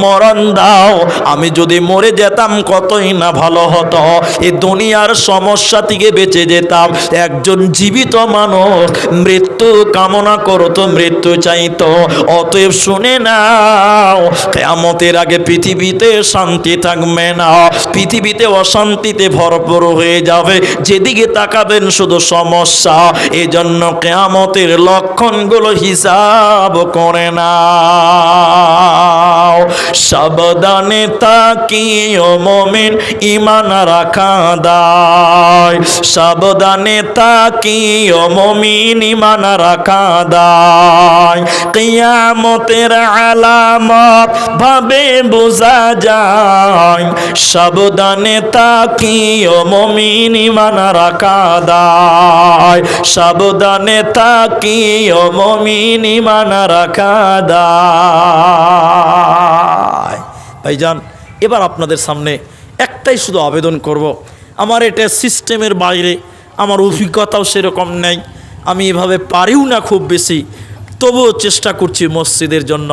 মরণ দাও। আমি যদি মরে যেতাম কতই না ভালো হতো, এই দুনিয়ার সমস্যা থেকে বেঁচে যেতাম। একজন জীবিত মানুষ মৃত্যু কামনা করতো, মৃত্যু চাইতো। অতএব শুনে নাও, কিয়ামতের আগে পৃথিবীতে শান্তি থাকবে না, পৃথিবীতে অশান্তিতে ভরপুর হয়ে যাবে, যেদিকে তাকাবেন শুধু সমস্যা। এজন্য কিয়ামতের লক্ষণগুলো হিসাব করে নাও। সাবধানে তাকিও মুমিন, ঈমান রাখা দায়। সাবধানে তাকিও মুমিন, ঈমান রাখা দায়। কিয়ামতের আলামত ভাবে বোঝা যায়। সাবধানে তাকিও মুমিন, ঈমান রাখা দায়। সাবধানে তাকিও মুমিন, ঈমান রাখা দায়। ভাইজান, এবার আপনাদের সামনে একটাই শুধু আবেদন করব। আমার এটা সিস্টেমের বাইরে, আমার অভিজ্ঞতাও সেরকম নেই, আমি এভাবে পারিও না খুব বেশি, তবুও চেষ্টা করছি মসজিদের জন্য।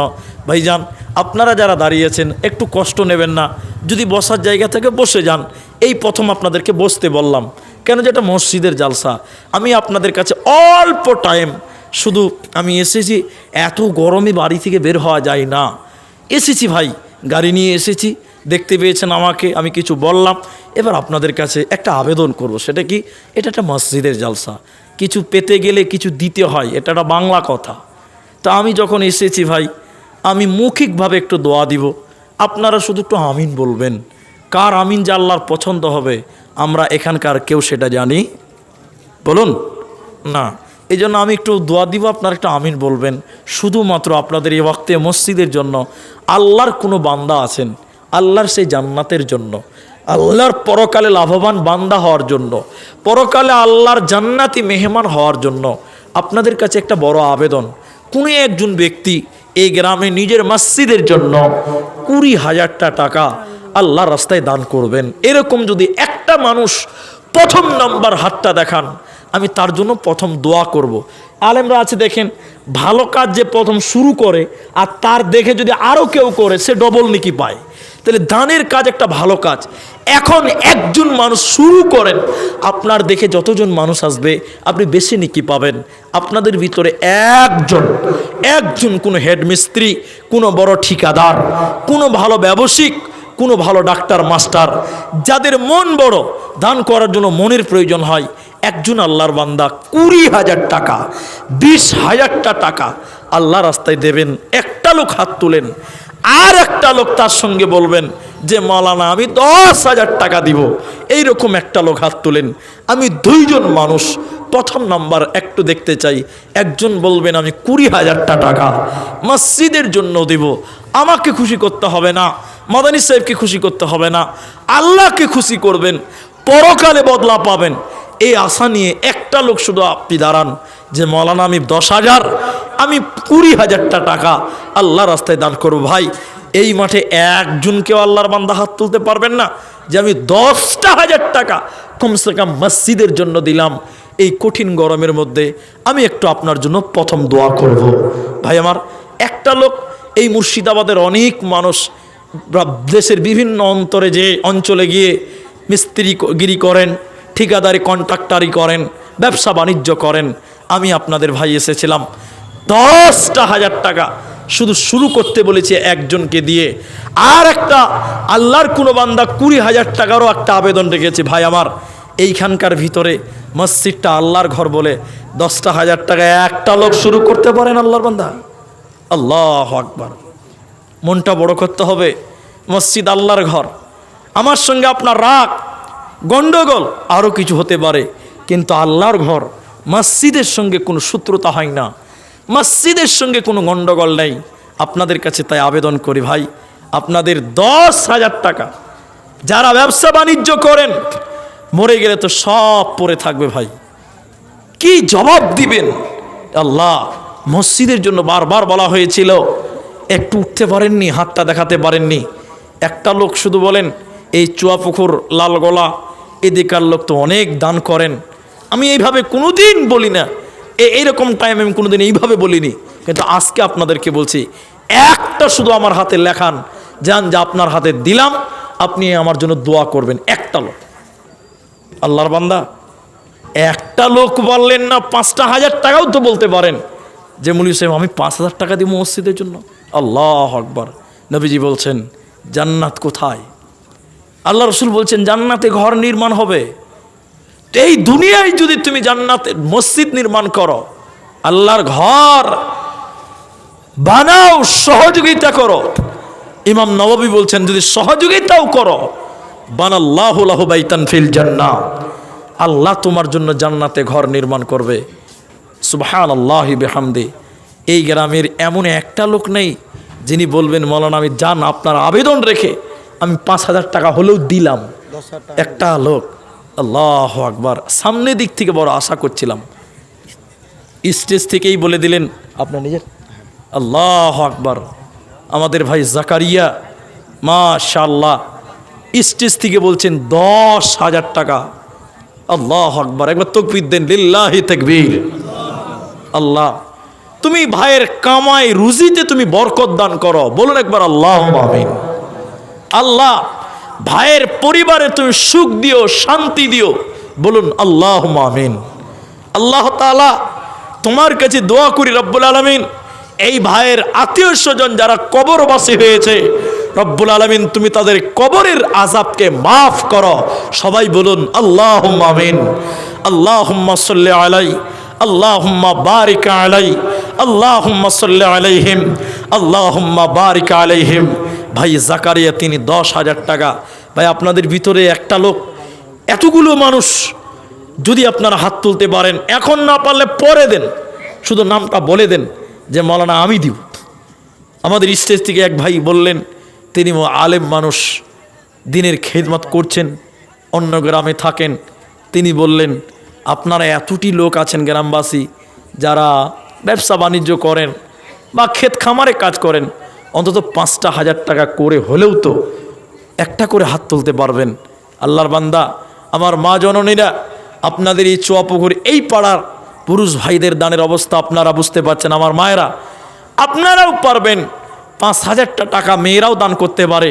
ভাইজান, আপনারা যারা দাঁড়িয়েছেন একটু কষ্ট নেবেন না, যদি বসার জায়গা থেকে বসে যান। এই প্রথম আপনাদেরকে বসতে বললাম, কেন যেটা মসজিদের জালসা। আমি আপনাদের কাছে অল্প টাইম, শুধু আমি এসেছি, এত গরমে বাড়ি থেকে বের হওয়া যায় না, এসেছি ভাই, গাড়ি নিয়ে এসেছি, দেখতে পেয়েছেন আমাকে, আমি কিছু বললাম। এবার আপনাদের কাছে একটা আবেদন করব, সেটা কি, এটা একটা মসজিদের জালসা, কিছু পেতে গেলে কিছু দিতে হয়, এটা একটা বাংলা কথা। তা আমি যখন এসেছি ভাই, আমি মৌখিকভাবে একটু দোয়া দিব, আপনারা শুধু একটু আমিন বলবেন। কার আমিন যে আল্লাহর পছন্দ হবে আমরা এখানকার কেউ সেটা জানি বলুন না। এই জন্য আমি একটু দোয়া দিব, আপনারা একটু আমিন বলবেন, শুধুমাত্র আপনাদের এই ওয়াক্তে মসজিদের জন্য। আল্লাহর কোনো বান্দা আছেন, আল্লাহর সেই জান্নাতের জন্য, আল্লাহর পরকালে লাভবান বান্দা হওয়ার জন্য, পরকালে আল্লাহর জান্নাতি মেহমান হওয়ার জন্য আপনাদের কাছে একটা বড় আবেদন। কোনো একজন ব্যক্তি এই গ্রামে নিজের মসজিদের জন্য 20,000 টাকা আল্লাহর রাস্তায় দান করবেন। এরকম যদি একটা মানুষ প্রথম নাম্বার হাতটা দেখান, আমি তার জন্য প্রথম দোয়া করব। আলেমরা আছে দেখেন, ভালো কাজ যে প্রথম শুরু করে আর তার দেখে যদি আরও কেউ করে, সে ডবল নেকি পায়। তাহলে দানের কাজ একটা ভালো কাজ। এখন একজন মানুষ শুরু করেন, আপনার দেখে যতজন মানুষ আসবে আপনি বেশি নেকি পাবেন। আপনাদের ভিতরে একজন কোনো হেডমিস্ত্রি, কোনো বড় ঠিকাদার, কোনো ভালো ব্যবসায়িক, কোনো ভালো ডাক্তার মাস্টার, যাদের মন বড়, দান করার জন্য মনের প্রয়োজন হয়, একজন আল্লাহর বান্দা 20,000 টাকা, 20,000 টাকা আল্লাহ রাস্তায় দেবেন। একটা লোক হাত তুলেন, আর একটা লোক তার সঙ্গে বলবেন যে মাওলানা আমি 10,000 টাকা দিব। এইরকম একটা লোক হাত তুলেন। আমি 2 জন মানুষ প্রথম নাম্বার একটু দেখতে চাই। একজন বলবেন আমি 20,000 টাকা মসজিদের জন্য দেব। আমাকে খুশি করতে হবে না, মাদানী সাহেবকে খুশি করতে হবে না, আল্লাহকে খুশি করবেন, পরকালে বদলা পাবেন। এই আশা নিয়ে একটা লোক শুধু আপনি দাঁড়ান যে মাওলানা আমি 10,000, আমি 20,000 টাকা আল্লাহ রাস্তায় দান করব। ভাই, এই মাঠে একজনকেও আল্লাহর বান্দা হাত তুলতে পারবেন না যে আমি 10,000 টাকা কমসে কম মসজিদের জন্য দিলাম। এই কঠিন গরমের মধ্যে আমি একটু আপনার জন্য প্রথম দোয়া করব। ভাই আমার, একটা লোক এই মুর্শিদাবাদের অনেক মানুষ দেশের বিভিন্ন অঞ্চলে গিয়ে মিস্ত্রিগিরি করেন, ঠিকাদারি কন্ট্রাক্টারি করেন, ব্যবসা বাণিজ্য করেন। আমি আপনাদের ভাই এসেছিলাম 10,000 টাকা শুধু শুরু করতে বলেছি একজনকে দিয়ে, আর একটা আল্লাহর কোনো বান্দা 20,000 টাকারও একটা আবেদন রেখেছি। ভাই আমার, এইখানকার ভিতরে মসজিদটা আল্লাহর ঘর বলে 10,000 টাকা একটা লোক শুরু করতে পারেন আল্লাহর বান্দা? আল্লাহু আকবার। মনটা বড় করতে হবে। মসজিদ আল্লাহর ঘর, আমার সঙ্গে আপনার রাগ গন্ডগোল আরও কিছু হতে পারে, কিন্তু আল্লাহর ঘর, মসজিদের সঙ্গে কোনো শত্রুতা হয় না, মসজিদের সঙ্গে কোনো গন্ডগোল নেই। আপনাদের কাছে তাই আবেদন করি ভাই, আপনাদের 10,000 টাকা যারা ব্যবসা বাণিজ্য করেন, মরে গেলে তো সব পড়ে থাকবে ভাই, কি জবাব দিবেন? আল্লাহ, মসজিদের জন্য বারবার বলা হয়েছিল, একটু উঠতে পারেননি, হাতটা দেখাতে পারেননি। একটা লোক শুধু বলেন এই চুয়াপুকুর লালগোলা এদিকার লোক তো অনেক দান করেন। আমি এইভাবে কোনোদিন বলি না, এইরকম টাইম আমি কোনোদিন এইভাবে বলিনি, কিন্তু আজকে আপনাদেরকে বলছি, একটা শুধু আমার হাতে লেখান, যান যা আপনার হাতে দিলাম, আপনি আমার জন্য দোয়া করবেন। একটা লোক, আল্লাহর বান্দা, একটা লোক বললেন না, 5,000 টাকাও তো বলতে পারেন যে মৌলভী সাহেব আমি 5,000 টাকা দিব মসজিদের জন্য। আল্লাহু আকবার। নবীজি বলছেন জান্নাত কোথায়? আল্লাহ রসুল বলছেন জান্নাতে ঘর নির্মাণ হবে। এই দুনিয়ায় যদি তুমি জান্নাতে মসজিদ নির্মাণ করো, আল্লাহর ঘর বানাও, সহযোগিতা করো। ইমাম নববী বলছেন যদি সহযোগিতাও করো, বানাল্লাহু লাহু বাইতান ফিল জান্নাহ, আল্লাহ তোমার জন্য জান্নাতে ঘর নির্মাণ করবে। সুবহানাল্লাহি বিহামদি। এই গ্রামের এমন একটা লোক নেই যিনি বলবেন মৌলানা আমি জান আপনার আবেদন রেখে আমি 5,000 টাকা হলেও দিলাম। একটা লোক। আল্লাহু আকবার। সামনে দিক থেকে বড় আশা করছিলাম, স্টেজ থেকেই বলে দিলেন আপনার নিজের। আল্লাহু আকবার। আমাদের ভাই জাকারিয়া মাশাআল্লাহ স্টেজ থেকে বলছেন 10,000 টাকা। আল্লাহু আকবার। একবার তাকবীর দেন, লিল্লাহি তাকবীর। আল্লাহ, তুমি ভাইয়ের কামাই রুজিতে তুমি বরকত দান করো, বলুন একবার আল্লাহুম্মা আমিন। আল্লাহ, ভাইয়ের পরিবারে তুমি সুখ দিও, শান্তি দিও, বলুন আল্লাহুম্মা আমিন। আল্লাহ তাআলা তোমার কাছে দোয়া করি রব্বুল আলামিন, এই ভাইয়ের আত্মীয় স্বজন যারা কবরবাসী হয়েছে, রব্বুল আলামিন তুমি তাদের কবরের আযাবকে মাফ করো। সবাই বলুন আল্লাহুম্মা আমিন। আল্লাহুম্মা সাল্লি আলাই, আল্লাহুম্মা বারিক আলাই, আল্লাহুম্মা সাল্লি আলাইহিম, আল্লাহুম্মা বারিক আলাইহিম। ভাই জাকারিয়া তিনি 10,000 টাকা। ভাই আপনাদের ভিতরে একটা লোক, এতগুলো মানুষ যদি আপনারা হাত তুলতে পারেন, এখন না পারলে পরে দেন, শুধু নামটা বলে দেন যে মৌলানা আমি দিব। আমাদের স্টেজ থেকে এক ভাই বললেন, তিনি আলেম মানুষ, দিনের খেদমত করছেন, অন্য গ্রামে থাকেন। তিনি বললেন আপনারা এতটি লোক আছেন গ্রামবাসী যারা ব্যবসা বাণিজ্য করেন বা ক্ষেত খামারে কাজ করেন, অন্তত 5,000 টাকা করে হলেও তো একটা করে হাত তুলতে পারবেন। আল্লাহর বান্দা, আমার মা জননীরা, আপনাদের এই চুয়াপুকুর এই পাড়ার পুরুষ ভাইদের দানের অবস্থা আপনারা বুঝতে পারছেন। আমার মায়েরা, আপনারাও পারবেন। 5,000 টাকা মেয়েরাও দান করতে পারে।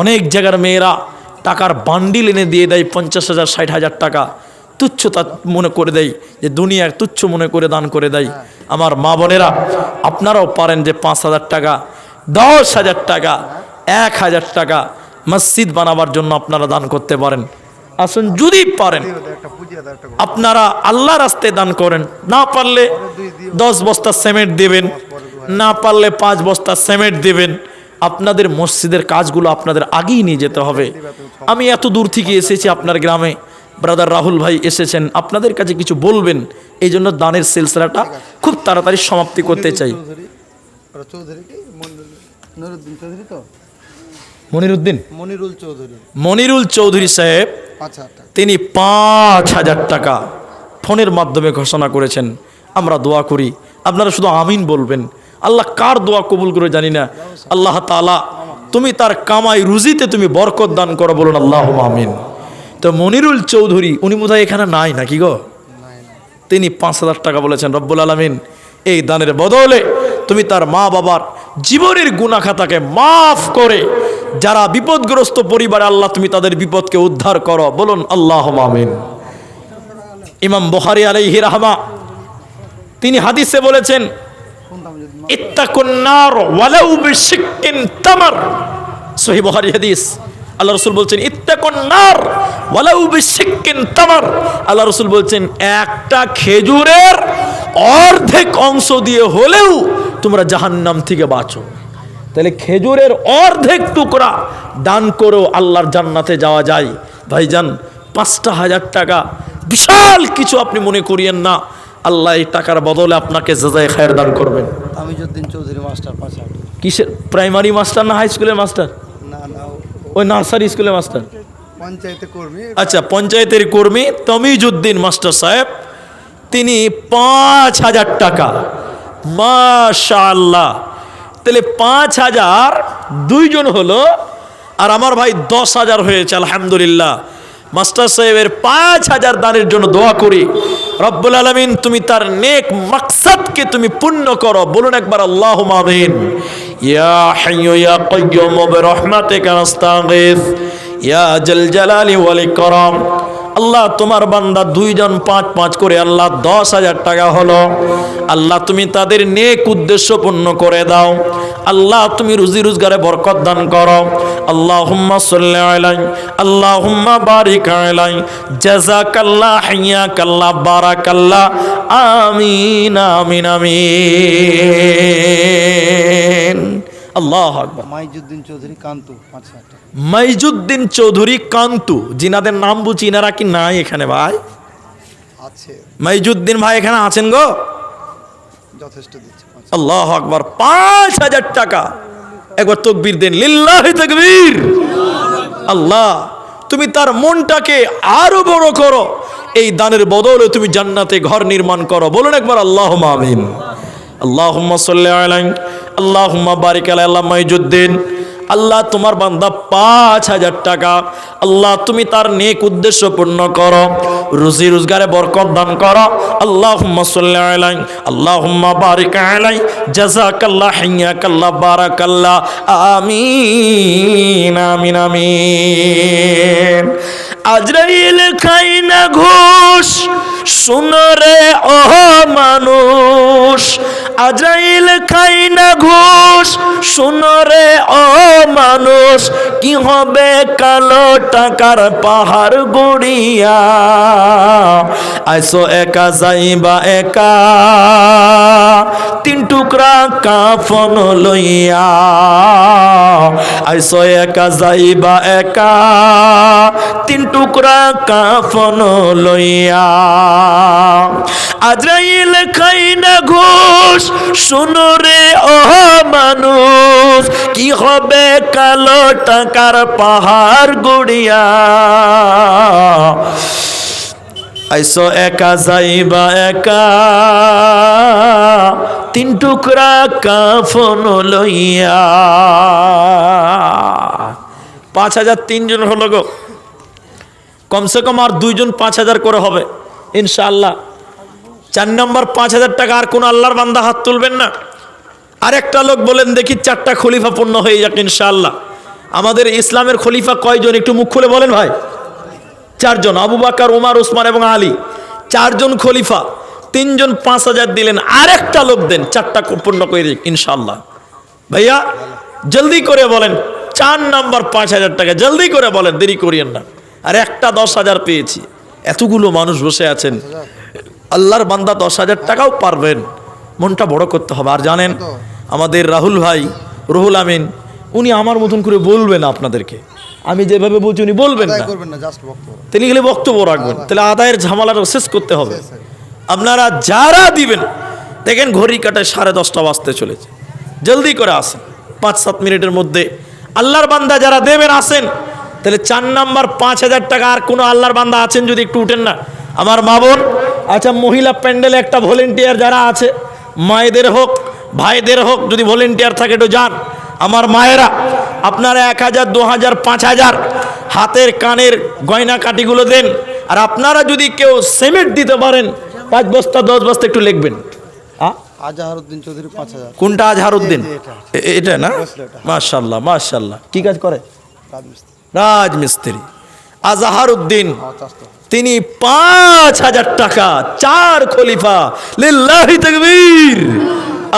অনেক জায়গার মেয়েরা টাকার বান্ডিল এনে দিয়ে দেয়, 50,000 60,000 টাকা তুচ্ছতা মনে করে দেয়, যে দুনিয়ার তুচ্ছ মনে করে দান করে দেয়। আমার মা বোনেরা, আপনারাও পারেন যে 5,000 টাকা, 10,000 টাকা, 1,000 টাকা মসজিদ বানাবার জন্য আপনারা দান করতে পারেন। আসুন, যদি পারেন আপনারা আল্লাহ রাস্তায় দান করেন। না পারলে 10 বস্তা সিমেন্ট দেবেন, না পারলে 5 বস্তা সিমেন্ট দেবেন। আপনাদের মসজিদের কাজগুলো আপনাদের আগেই নিয়ে যেতে হবে। আমি এত দূর থেকে এসেছি আপনার গ্রামে, ব্রাদার রাহুল ভাই এসেছেন, আপনাদের কাছে কিছু বলবেন, এই জন্য দানের সিলসিলাটা খুব তাড়াতাড়ি সমাপ্তি করতে চাই। মনিরুল চৌধুরী সাহেব, তিনি 5,000 টাকা ফোনের মাধ্যমে ঘোষণা করেছেন। আমরা দোয়া করি, আপনারা শুধু আমিন বলবেন। আল্লাহ কার দোয়া কবুল করে জানি না। আল্লাহ তাআলা তুমি তার কামাই রুজিতে তুমি বরকত দান করো, বলুন আল্লাহুম্মা আমিন। তো মনিরুল চৌধুরী উনি বোধহয় এখানে নাই নাকি গো? তিনি 5,000 টাকা বলেছেন, রব্বুল আলামিন এই দানের বদলে তুমি তার মা বাবার জীবনের গুনাহ খাতাকে মাফ করে যারা বিপদগ্রস্ত পরিবারে আল্লাহ তুমি তাদের বিপদকে উদ্ধার করো, বলুন আল্লাহুম্মা আমিন। ইমাম বুখারী আলাইহি রাহমা তিনি হাদিসে বলেছেন, ইত্তাকুন নার ওয়ালাউ বিশিক্কিন তামার, সহিহ বুখারী হাদিস। আল্লাহ রাসূল বলছেন ইত্তাকুন নার ওয়ালাউ বিশিক্কিন তামার, আল্লাহ রাসূল বলছেন একটা খেজুরের অর্ধেক অংশ দিয়ে হলেও তোমরা জাহান্নাম থেকে বাঁচো। তাহলে খেজুরের অর্ধেক টুকরা দান করেও আল্লাহর জান্নাতে যাওয়া যায়। ভাইজান 5,000 টাকা বিশাল কিছু আপনি মনে করিয়েন না, আল্লাহ এই টাকার বদলে আপনাকে জাযায়ে খায়ের দান করবেন।
তামিজউদ্দিন চৌধুরী মাস্টার পাশা।
কিসের প্রাইমারি মাস্টার না হাই স্কুলের মাস্টার?
না না,
ওই নার্সারি স্কুলের মাস্টার।
পঞ্চায়েতে কর্মী।
আচ্ছা, পঞ্চায়েতের কর্মী তামিজউদ্দিন মাস্টার সাহেব, তিনি 5,000 টাকা, মাশাআল্লাহ। তাহলে 5,000 দুইজন হলো, আর আমার ভাই 10,000 হয়েছে, আলহামদুলিল্লাহ। মাস্টার সাহেবের 5,000 দানের জন্য দোয়া করি, রব্বুল আলামিন তুমি তার নেক মাকসাদকে তুমি পূর্ণ করো, বলুন একবার আল্লাহুম্মা আমিন। ইয়া হাইয়্যু ইয়া কাইয়্যুম বিরহমাতিকা নাস্তাগীথ ইয়া জাল জালালি ওয়াল ইকরাম। আল্লাহ তোমার বান্দা দুইজন 5-5 করে আল্লাহ 10,000 টাকা হলো, আল্লাহ তুমি তাদের নেক উদ্দেশ্য পূর্ণ করে দাও, আল্লাহ তুমি রুজি রোজগারে বরকত দান করো। আল্লাহুম্মা সাল্লি আলাইহি আল্লাহুম্মা বারিক আলাইহি জাযাকাল্লাহ হাইয়াকাল্লাহ বারাকাল্লাহ, আমিন আমিন আমিন। আল্লাহু আকবার।
মাইজউদ্দিন চৌধুরী কান্তু 5,000 টাকা।
মাইজউদ্দিন চৌধুরী কান্তু, জিনাদের নাম বুঝি ইনারা কি নাই এখানে ভাই?
আছে,
মাইজউদ্দিন ভাই এখানে আছেন গো?
যথেষ্ট দিচ্ছে।
আল্লাহু আকবার। 5,000 টাকা, একবার তাকবীর দেন, লিল্লাহি তাকবীর। আল্লাহ তুমি তার মনটাকে আরো বড় করো, এই দানের বদলে তুমি জান্নাতে ঘর নির্মাণ করো, বলুন একবার আল্লাহুম্মা আমিন। আল্লাহুম্মা সাল্লি আলাইহি আল্লাহুম্মা বারিক আলা আল্লাহ মাইজউদ্দিন, আল্লাহ তোমার বান্দা 5,000 টাকা, আল্লাহ তুমি তার নেক উদ্দেশ্য পূর্ণ করো, রুজি রোজগারে বরকত দান করো। আল্লাহুম্মা সাল্লি আলাইহি আল্লাহুম্মা বারিক আলাইহি জাযাকাল্লাহ হাইয়াকাল্লাহ বারাকাল্লাহ, আমিন আমিন আমিন। আজরাইল খাই না ঘুষ, শুনো রে ও মানুষ, আজরাইল খাই না ঘুষ, শুনো রে ও মানুষ, কি হবে কালো টাকার পাহাড় গড়িয়া, আইসো একা যাইবা একা, 3 টুকরা কাফন লইয়া, আইসো একা যাইবা একা, 3 টুকরা কাফন লইয়া। আজরাইল খাই না ঘুষ, শুনো রে ও মানুষ, কি হবে কালো টাকার পাহাড় গড়িয়া, আইসো একা যাইবা একা, 3 টুকরা কাফন লইয়া। 5,000 3 জন হলো গো, কমসে কম আর 2 জন 5,000 করে হবে ইনশাআল্লাহ। 4 নম্বর 5,000 টাকা আর কোন আল্লাহর বান্দা হাত তুলবেন না। আরেকটা লোক বলেন দেখি, 4টা খলিফা পূর্ণ হয়ে যাক ইনশাআল্লাহ। আমাদের ইসলামের খলিফা কয়জন একটু মুখ খুলে বলেন ভাই? 4 জন, আবু বকর, ওমর, ওসমান এবং আলী, 4 জন খলিফা। 3 জন 5,000 দিলেন, আরেকটা লোক দেন 4টা পূর্ণ করে দিক ইনশাআল্লাহ। ভাইয়া জলদি করে বলেন, 4 নম্বর 5,000 টাকা, জলদি করে বলেন, দেরি করিয়েন না। আর একটা 10,000 পেয়েছি, এতগুলো মানুষ বসে আছেন, আল্লাহর বান্দা 10,000 টাকাও পারবেন, মনটা বড় করতে হবে। আর জানেন আমাদের রাহুল ভাই, রুহুল আমিন, উনি আমার মতন করে বলবেন আপনাদেরকে, আমি যেভাবে বলছি উনি বলবেন না, তিনি গেলে বক্তব্য রাখবেন, তাহলে আদায়ের ঝামেলাটা শেষ করতে হবে। আপনারা যারা দিবেন, দেখেন ঘড়ি কাটায় 10:30 বাজতে চলেছে, জলদি করে আসেন, 5-7 মিনিটের মধ্যে আল্লাহর বান্দা যারা দেবেন আসেন। তাহলে 4 নম্বর 5,000 টাকা, আর কোনো আল্লাহর বান্দা আছেন যদি একটু উঠেন না, আমার মা বোন। আচ্ছা, মহিলা প্যান্ডেলে একটা ভলেন্টিয়ার যারা আছে, মায়েদের হোক ভাইদের হোক, যদি ভলেন্টিয়ার থাকে একটু যান। আমার মায়েরা আপনারা 1,000 2,000 5,000 হাতের কানের গয়না কাটিগুলো দেন। আর আপনারা যদি কেউ সিমেন্ট দিতে পারেন 5 বস্তা 10 বস্তা একটু লিখবেন।
আজহারউদ্দিন চৌধুরী 5000।
কোনটা আজহারউদ্দিন?
এই যে
এটা না?
ব্রেসলেটটা।
মাশাআল্লাহ মাশাআল্লাহ। কি কাজ করে?
রাজমিস্ত্রি।
রাজমিস্ত্রি। আজহারউদ্দিন
চাস্তো।
তিনি 5000 টাকা, 4 খলিফা। লিল্লাহি তাকবীর।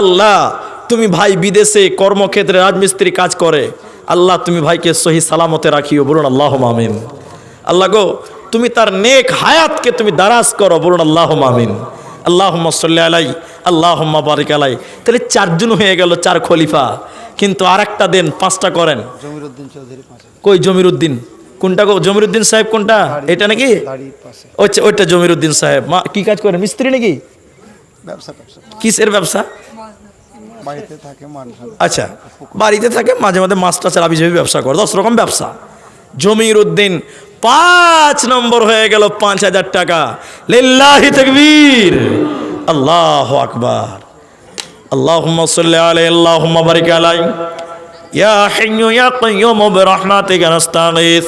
আল্লাহ, তুমি ভাই বিদেশে কর্মক্ষেত্রে রাজমিস্ত্রি কাজ করে, আল্লাহ তুমি ভাইকে সহি সালামতে রাখিও, বলুন আল্লাহুম্মা আমিন। আল্লাহ গো, তুমি তার নেক হায়াতকে তুমি দারাজ করো, বলুন আল্লাহুম্মা আমিন। আল্লাহুম্মা সাল্লি আলাই, আল্লাহুম্মা বারিক আলাই। তাহলে 4 জন হয়ে গেল, 4 খলিফা। কিন্তু আরেকটা দেন, 5টা করেন।
জমিরউদ্দিন চৌধুরী 5000।
কই জমিরউদ্দিন? কোনটা গো? জমিরউদ্দিন সাহেব কোনটা? এটা নাকি?
দাড়ির পাশে।
ওইটা জমিরউদ্দিন সাহেব। কি কাজ করেন? মিস্ত্রি নাকি?
ব্যবসা।
কিসের ব্যবসা?
বাড়িতে থাকে মানুষ।
আচ্ছা, বাড়িতে থাকে, মাঝে মাঝে মাছ টাছের আবিজাবি ব্যবসা করে, 10 রকম ব্যবসা। জমিরউদ্দিন 5 নম্বর হয়ে গেল, 5000 টাকা। লিল্লাহি তাকবীর, আল্লাহু আকবার। আল্লাহুম্মা সাল্লি আলাইহি, আল্লাহুম্মা বারিক আলাইহি। ইয়া হাইয়্যু ইয়া কাইয়্যুম বিরহমাতিকা নাস্তাগীথ।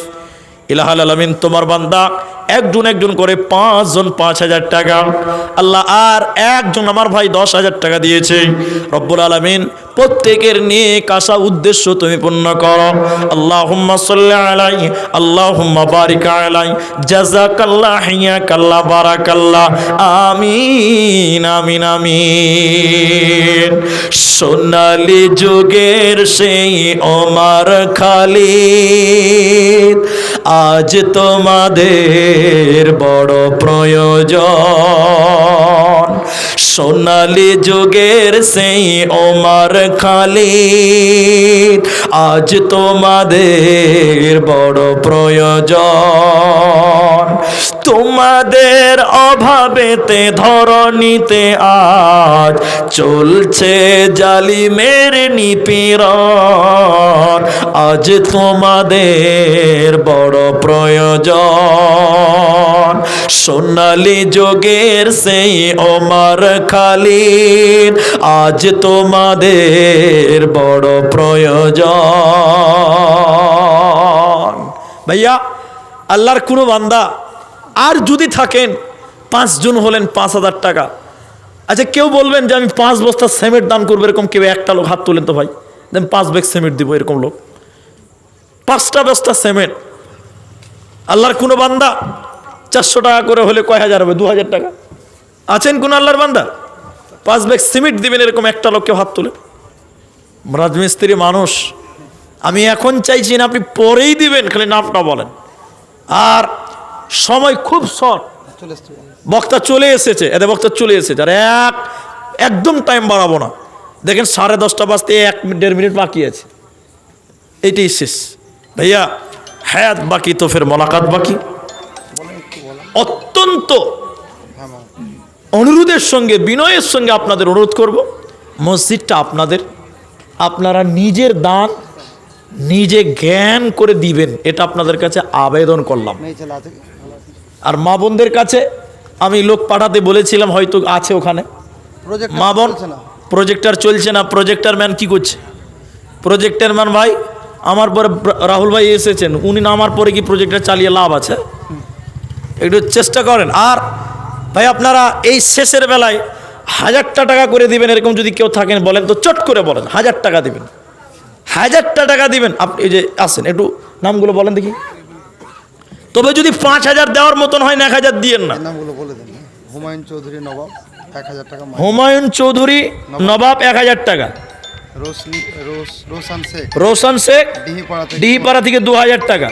ইলাহুল আলামিন, তোমার বান্দা একজন করে 5 জন 5000 টাকা। আল্লাহ আর একজন আমার ভাই 10,000 টাকা দিয়েছে। রব্বুল আলামিন প্রত্যেকের নেক আশা উদ্দেশ্য তুমি পূর্ণ করো। আল্লাহুম্মা সাল্লি আলাইহি, আল্লাহুম্মা বারিক আলাইহি। জাযাকাল্লাহু হিয়াকাল্লাহ বারাকাল্লাহ। আমিন আমিন আমিন। সোনালী যুগের সেই ওমর খালিদ, আজ তোমাদের বড় প্রয়োজন। সোনালী যুগের সেই ওমর খালিদ, আজ তোমাদের বড় প্রয়োজন। তোমাদের অভাবেতে ধরণীতে আজ চলছে জালিমের নিপীড়ন। আজ তোমাদের বড় প্রয়োজন। সোনালী যুগের সেই ওমর খালিদ, আজ তোমাদের বড় প্রয়োজন। ভাইয়া, আল্লাহর কোনো বান্দা আর যদি থাকেন, 5 জন হলেন, 5000 টাকা। আচ্ছা, কেউ বলবেন যে আমি 5 বস্তা সিমেন্ট দান করবো, এরকম কেউ একটা লোক হাত তুলেন তো ভাই, দেন 5 ব্যাগ সিমেন্ট দিব, এরকম লোক। 5টা বস্তা সিমেন্ট। আল্লাহর কোনো বান্দা 400 টাকা করে হলে কয় হাজার হবে? 2000 টাকা। আছেন কোন আল্লাহর বান্দা 5 ব্যাগ সিমেন্ট দিবেন, এরকম একটা লোককে হাত তুলে? রাজমিস্ত্রি মানুষ, আমি এখন চাইছি না, আপনি পরেই দিবেন, খালি নামটা বলেন। আর সময় খুব শর্ট, বক্তা চলে এসেছে, এদের বক্তা চলে এসেছে। আর একদম টাইম বাড়াবো না। দেখেন 10:30 বাজতে 1-1.5 মিনিট বাকি আছে, এইটাই শেষ। ভাইয়া, হায়াত বাকি তো ফের মোলাকাত বাকি। অত্যন্ত অনুরোধের সঙ্গে, বিনয়ের সঙ্গে আপনাদের অনুরোধ করব, মসজিদটা আপনাদের, আপনারা নিজের দান নিজে জ্ঞান করে দিবেন, এটা আপনাদের কাছে আবেদন করলাম। আর মা বোনদের কাছে আমি লোক পাঠাতে বলেছিলাম, হয়তো আছে ওখানে মা বোন। প্রজেক্টর চলছে না, প্রজেক্টর ম্যান কি করছে? প্রজেক্টর ম্যান ভাই, আমার পরে রাহুল ভাই এসেছেন, উনি নামার পরে কি প্রজেক্টর চালিয়ে লাভ আছে? একটু চেষ্টা করেন। আর ভাই, আপনারা এই শেষের বেলায় 1000 টাকা করে দিবেন, এরকম যদি কেউ থাকেন বলেন তো, চট করে বলেন 1000 টাকা দিবেন, 1000 টাকা দিবেন। আপনি এই যে আসেন, একটু নামগুলো বলেন দেখি। তবে যদি 5000 দেওয়ার মতন হয় না, 1000 দিয়েন না।
নামগুলো বলে দেন। হুমায়ুন চৌধুরী নবাব 1000 টাকা।
হুমায়ুন চৌধুরী নবাব 1000 টাকা। রোশন শেখ ডিহিপাড়া থেকে 2000 টাকা।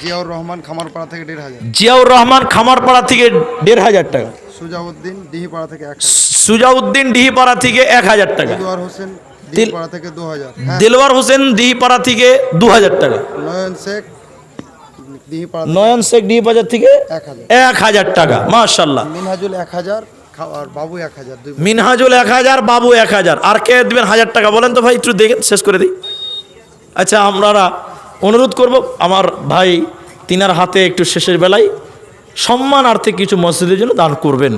জিয়াউর রহমান খামারপাড়া থেকে 1500।
জিয়াউর রহমান খামারপাড়া থেকে 1500 টাকা।
সুজাউদ্দিন ডিহিপাড়া থেকে 1000।
সুজাউদ্দিন ডিহিপাড়া থেকে 1000 টাকা।
দিলওয়ার হোসেন ডিহিপাড়া থেকে 2000।
দিলওয়ার হোসেন ডিহিপাড়া থেকে 2000 টাকা। নয়ন শেখ ডিহিপাড়া থেকে 1000 টাকা। মাশাআল্লাহ।
মিনহাজুল 1000 আর বাবু 1000।
মিনহাজুল 1000, বাবু 1000। আর কে দিবেন 1000 টাকা বলেন তো ভাই, একটু দেখেন, শেষ করে দিই। আচ্ছা, আমরা অনুরোধ করব, আমার ভাই তিনার হাতে একটু শেষের বেলায় সম্মানার্থে কিছু মসজিদের জন্য দান করবেন।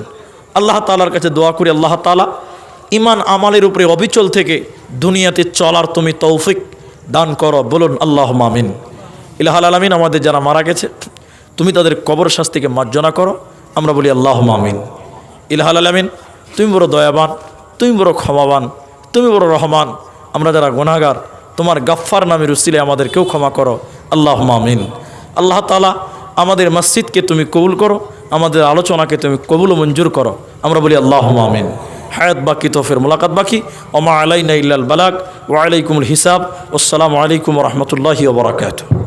আল্লাহ তাআলার কাছে দোয়া করি, আল্লাহ তাআলা ইমান আমালের উপরে অবিচল থেকে দুনিয়াতে চলার তুমি তৌফিক দান করো, বলুন আল্লাহুম্মা আমিন। ইলাহুল আলামিন, আমাদের যারা মারা গেছে তুমি তাদের কবর শাস্তিকে মার্জনা করো, আমরা বলি আল্লাহুম্মা আমিন। ইলাহাল আলামিন, তুমি বড় দয়াবান, তুমি বড় ক্ষমাবান, তুমি বড় রহমান। আমরা যারা গুনাহগার, তোমার গাফফার নামের উসিলে আমাদেরকেও ক্ষমা করো। আল্লাহুম্মা আমিন। আল্লাহ তাআলা আমাদের মসজিদকে তুমি কবুল করো, আমাদের আলোচনাকে তুমি কবুল ও মঞ্জুর করো। আমরা বলি আল্লাহুম্মা আমিন। হায়াত বাকি তো ফের মুলাকাত বাকি। ওমা আলাইনা ইল্লাল বালাগ ওয়া আলাইকুমুল হিসাব। আসসালামু আলাইকুম ওয়া রাহমাতুল্লাহি ওয়া বারাকাতুহু।